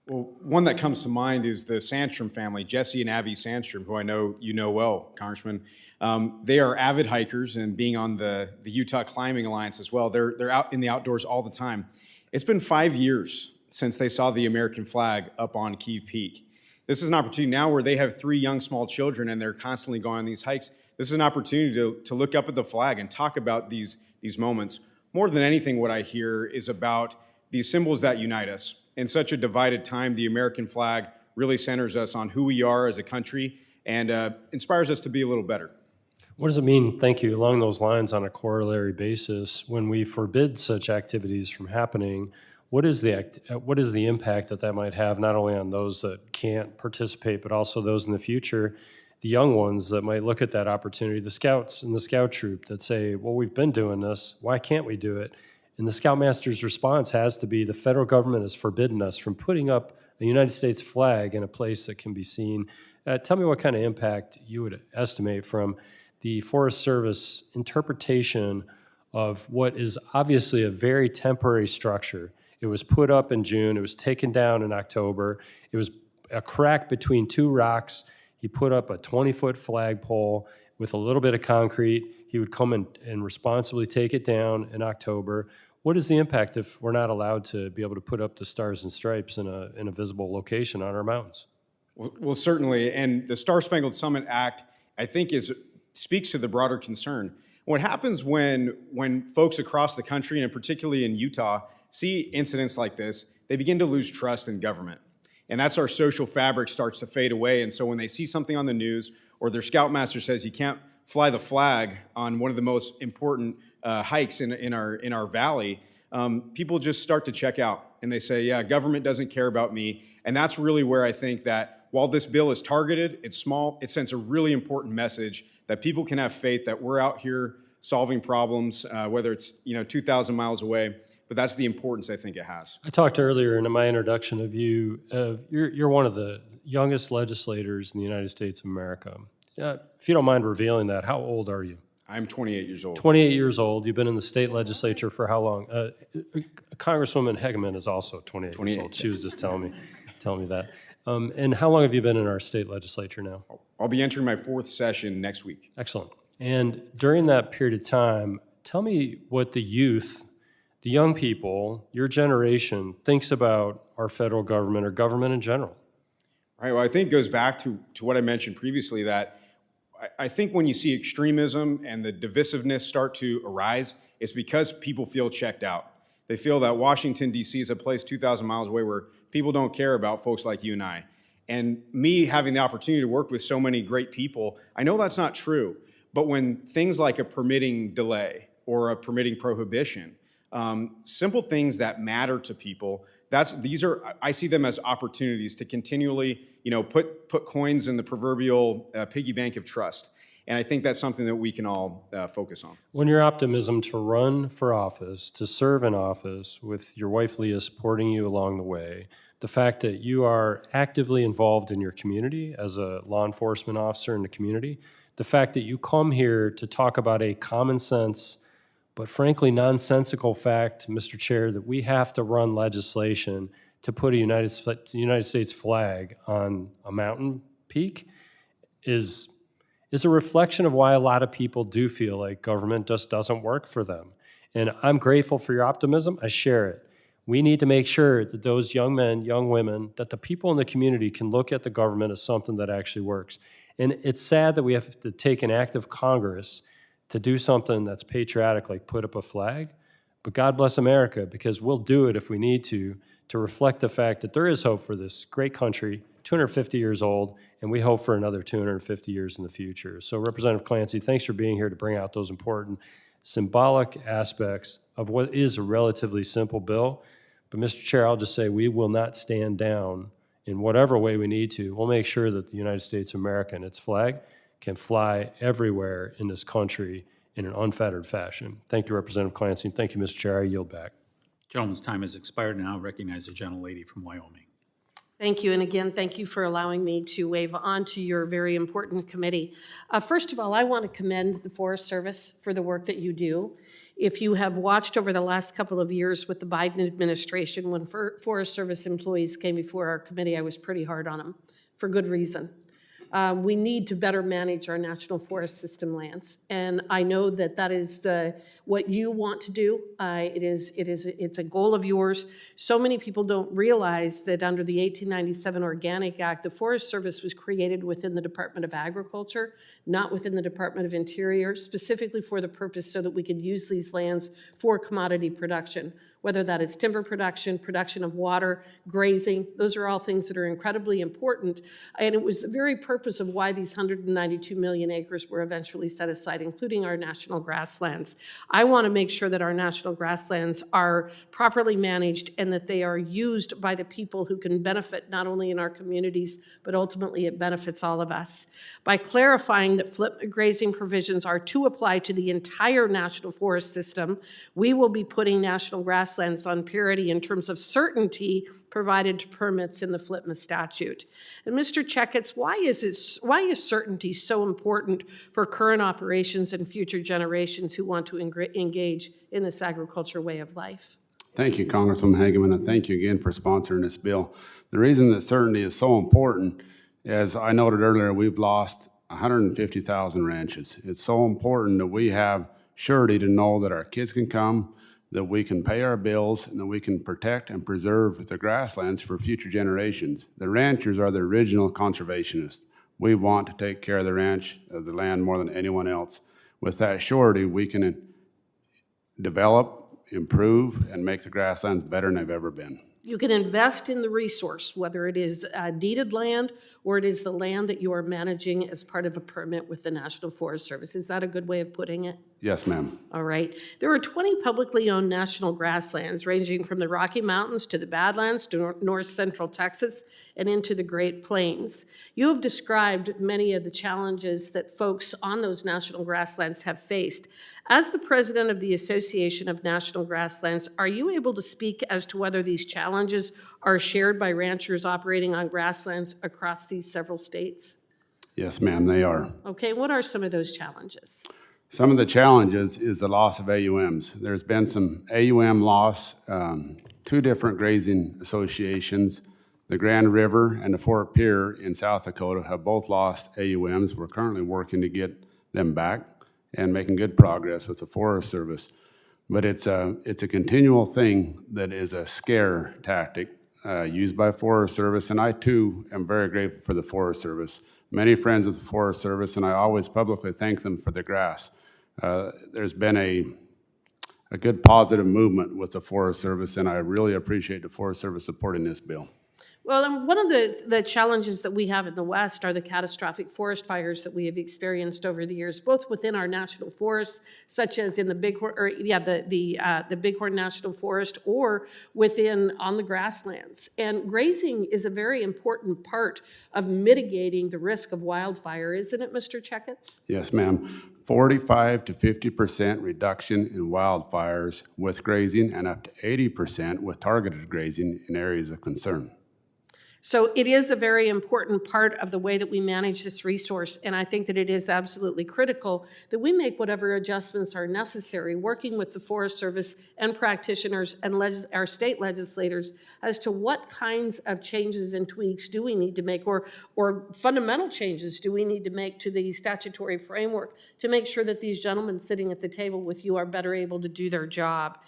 Well, one that comes to mind is the Sandstrom family, Jesse and Abby Sandstrom, who I know you know well, Congressman. They are avid hikers, and being on the Utah Climbing Alliance as well, they're out in the outdoors all the time. It's been 5 years since they saw the American flag up on Kiev Peak. This is an opportunity now where they have 3 young small children and they're constantly going on these hikes. This is an opportunity to look up at the flag and talk about these moments. More than anything, what I hear is about these symbols that unite us. In such a divided time, the American flag really centers us on who we are as a country and inspires us to be a little better. What does it mean, thank you, along those lines on a corollary basis, when we forbid such activities from happening, what is the impact that might have not only on those that can't participate, but also those in the future, the young ones that might look at that opportunity, the scouts and the scout troop that say, well, we've been doing this, why can't we do it? And the Scoutmaster's response has to be, the federal government has forbidden us from putting up a United States flag in a place that can be seen. Tell me what kind of impact you would estimate from the Forest Service interpretation of what is obviously a very temporary structure. It was put up in June, it was taken down in October, it was a crack between 2 rocks. He put up a 20-foot flagpole with a little bit of concrete. He would come and responsibly take it down in October. What is the impact if we're not allowed to be able to put up the stars and stripes in a visible location on our mountains? Well, certainly, and the Star-Spangled Summit Act, I think, speaks to the broader concern. What happens when folks across the country, and particularly in Utah, see incidents like this, they begin to lose trust in government. And that's our social fabric starts to fade away. And so when they see something on the news or their scoutmaster says you can't fly the flag on one of the most important hikes in our valley, people just start to check out and they say, yeah, government doesn't care about me. And that's really where I think that while this bill is targeted, it's small, it sends a really important message that people can have faith that we're out here solving problems, whether it's 2,000 miles away. But that's the importance I think it has. I talked earlier in my introduction of you're one of the youngest legislators in the United States of America. If you don't mind revealing that, how old are you? I'm 28 years old. 28 years old. You've been in the state legislature for how long? Congresswoman Hageman is also 28 years old. She was just telling me that. And how long have you been in our state legislature now? I'll be entering my 4th session next week. Excellent. And during that period of time, tell me what the youth, the young people, your generation, thinks about our federal government or government in general. Right. Well, I think it goes back to what I mentioned previously, that I think when you see extremism and the divisiveness start to arise, it's because people feel checked out. They feel that Washington, D.C. is a place 2,000 miles away where people don't care about folks like you and I. And me having the opportunity to work with so many great people, I know that's not true. But when things like a permitting delay or a permitting prohibition, simple things that matter to people, I see them as opportunities to continually, put coins in the proverbial piggy bank of trust. And I think that's something that we can all focus on. When your optimism to run for office, to serve in office with your wife Leah supporting you along the way, the fact that you are actively involved in your community as a law enforcement officer in the community, the fact that you come here to talk about a common sense, but frankly nonsensical fact, Mr. Chair, that we have to run legislation to put a United States flag on a mountain peak is a reflection of why a lot of people do feel like government just doesn't work for them. And I'm grateful for your optimism. I share it. We need to make sure that those young men, young women, that the people in the community can look at the government as something that actually works. And it's sad that we have to take an act of Congress to do something that's patriotic, like put up a flag. But God bless America, because we'll do it if we need to reflect the fact that there is hope for this great country, 250 years old, and we hope for another 250 years in the future. So Representative Clancy, thanks for being here to bring out those important symbolic aspects of what is a relatively simple bill. But Mr. Chair, I'll just say we will not stand down in whatever way we need to. We'll make sure that the United States of America and its flag can fly everywhere in this country in an unfettered fashion. Thank you, Representative Clancy. Thank you, Mr. Chair. I yield back. Gentleman's time has expired. Now I recognize the gentlelady from Wyoming. Thank you, and again, thank you for allowing me to wave on to your very important committee. First of all, I want to commend the Forest Service for the work that you do. If you have watched over the last couple of years with the Biden administration, when Forest Service employees came before our committee, I was pretty hard on them, for good reason. We need to better manage our national forest system lands, and I know that that is what you want to do. It's a goal of yours. So many people don't realize that under the 1897 Organic Act, the Forest Service was created within the Department of Agriculture, not within the Department of Interior, specifically for the purpose so that we could use these lands for commodity production, whether that is timber production, production of water, grazing. Those are all things that are incredibly important. And it was the very purpose of why these 192 million acres were eventually set aside, including our national grasslands. I want to make sure that our national grasslands are properly managed and that they are used by the people who can benefit not only in our communities, but ultimately it benefits all of us. By clarifying that flip grazing provisions are to apply to the entire national forest system, we will be putting national grasslands on parity in terms of certainty provided to permits in the FLPMA statute. And Mr. Checketts, why is certainty so important for current operations and future generations who want to engage in this agriculture way of life? Thank you, Congresswoman Hageman, and thank you again for sponsoring this bill. The reason that certainty is so important, as I noted earlier, we've lost 150,000 ranches. It's so important that we have surety to know that our kids can come, that we can pay our bills, and that we can protect and preserve the grasslands for future generations. The ranchers are the original conservationists. We want to take care of the ranch, of the land, more than anyone else. With that surety, we can develop, improve, and make the grasslands better than they've ever been. You can invest in the resource, whether it is deeded land or it is the land that you are managing as part of a permit with the National Forest Service. Is that a good way of putting it? Yes, ma'am. All right. There are 20 publicly owned national grasslands ranging from the Rocky Mountains to the Badlands to north central Texas and into the Great Plains. You have described many of the challenges that folks on those national grasslands have faced. As the president of the Association of National Grasslands, are you able to speak as to whether these challenges are shared by ranchers operating on grasslands across these several states? Yes, ma'am, they are. Okay, what are some of those challenges? Some of the challenges is the loss of AUMs. There's been some AUM loss, two different grazing associations, the Grand River and the Fort Pierre in South Dakota have both lost AUMs. We're currently working to get them back and making good progress with the Forest Service. But it's a continual thing that is a scare tactic used by Forest Service, and I too am very grateful for the Forest Service. Many friends with the Forest Service, and I always publicly thank them for the grass. There's been a good positive movement with the Forest Service, and I really appreciate the Forest Service supporting this bill. Well, and one of the challenges that we have in the West are the catastrophic forest fires that we have experienced over the years, both within our national forests, such as in the Bighorn, the Bighorn National Forest, or within on the grasslands. And grazing is a very important part of mitigating the risk of wildfire, isn't it, Mr. Checketts? Yes, ma'am. 45 to 50% reduction in wildfires with grazing and up to 80% with targeted grazing in areas of concern. So it is a very important part of the way that we manage this resource, and I think that it is absolutely critical that we make whatever adjustments are necessary, working with the Forest Service and practitioners and our state legislators as to what kinds of changes and tweaks do we need to make, or fundamental changes do we need to make to the statutory framework to make sure that these gentlemen sitting at the table with you are better able to do their job.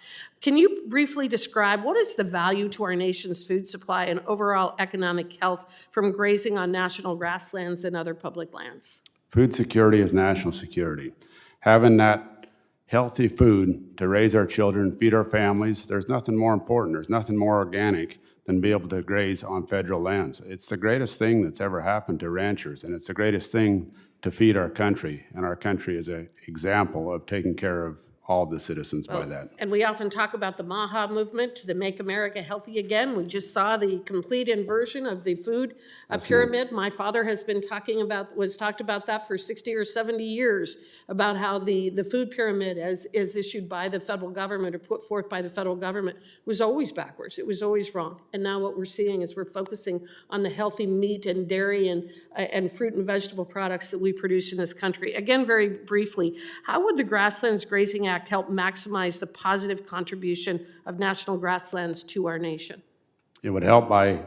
Can you briefly describe what is the value to our nation's food supply and overall economic health from grazing on national grasslands and other public lands? Food security is national security. Having that healthy food to raise our children, feed our families, there's nothing more important, there's nothing more organic than be able to graze on federal lands. It's the greatest thing that's ever happened to ranchers, and it's the greatest thing to feed our country, and our country is an example of taking care of all the citizens by that. And we often talk about the MAHA movement, the Make America Healthy Again. We just saw the complete inversion of the food pyramid. My father has been talked about that for 60 or 70 years, about how the food pyramid as is issued by the federal government or put forth by the federal government was always backwards. It was always wrong. And now what we're seeing is we're focusing on the healthy meat and dairy and fruit and vegetable products that we produce in this country. Again, very briefly, how would the Grasslands Grazing Act help maximize the positive contribution of national grasslands to our nation? It would help by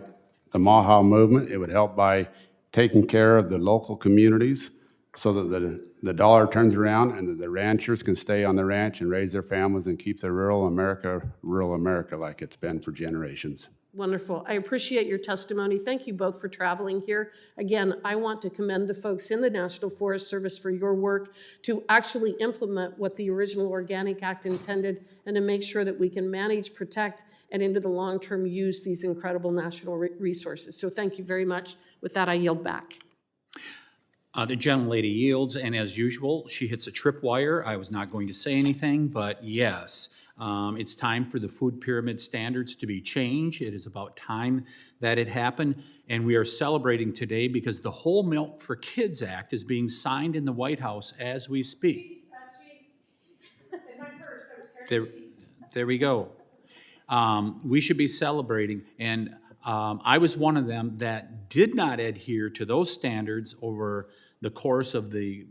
the MAHA movement. It would help by taking care of the local communities so that the dollar turns around and that the ranchers can stay on the ranch and raise their families and keep the rural America like it's been for generations. Wonderful. I appreciate your testimony. Thank you both for traveling here. Again, I want to commend the folks in the National Forest Service for your work to actually implement what the original Organic Act intended and to make sure that we can manage, protect, and into the long term use these incredible national resources. So thank you very much. With that, I yield back. The gentlelady yields, and as usual, she hits a tripwire. I was not going to say anything, but yes. It's time for the food pyramid standards to be changed. It is about time that it happened, and we are celebrating today because the Whole Milk for Kids Act is being signed in the White House as we speak. There we go. We should be celebrating, and I was one of them that did not adhere to those standards over the course of the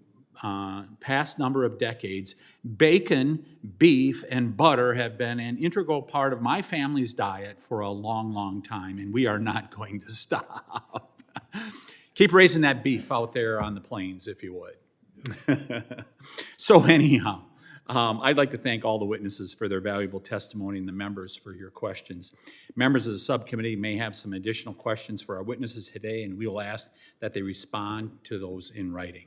past number of decades. Bacon, beef, and butter have been an integral part of my family's diet for a long, long time, and we are not going to stop. Keep raising that beef out there on the plains, if you would. So anyhow, I'd like to thank all the witnesses for their valuable testimony and the members for your questions. Members of the subcommittee may have some additional questions for our witnesses today, and we will ask that they respond to those in writing.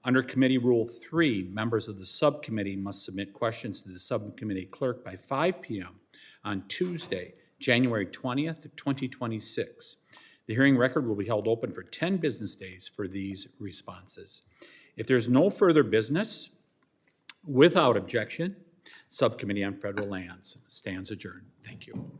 Under Committee Rule 3, members of the subcommittee must submit questions to the subcommittee clerk by 5 p.m. on Tuesday, January 20th, 2026. The hearing record will be held open for 10 business days for these responses. If there's no further business, Without objection, Subcommittee on Federal Lands stands adjourned. Thank you.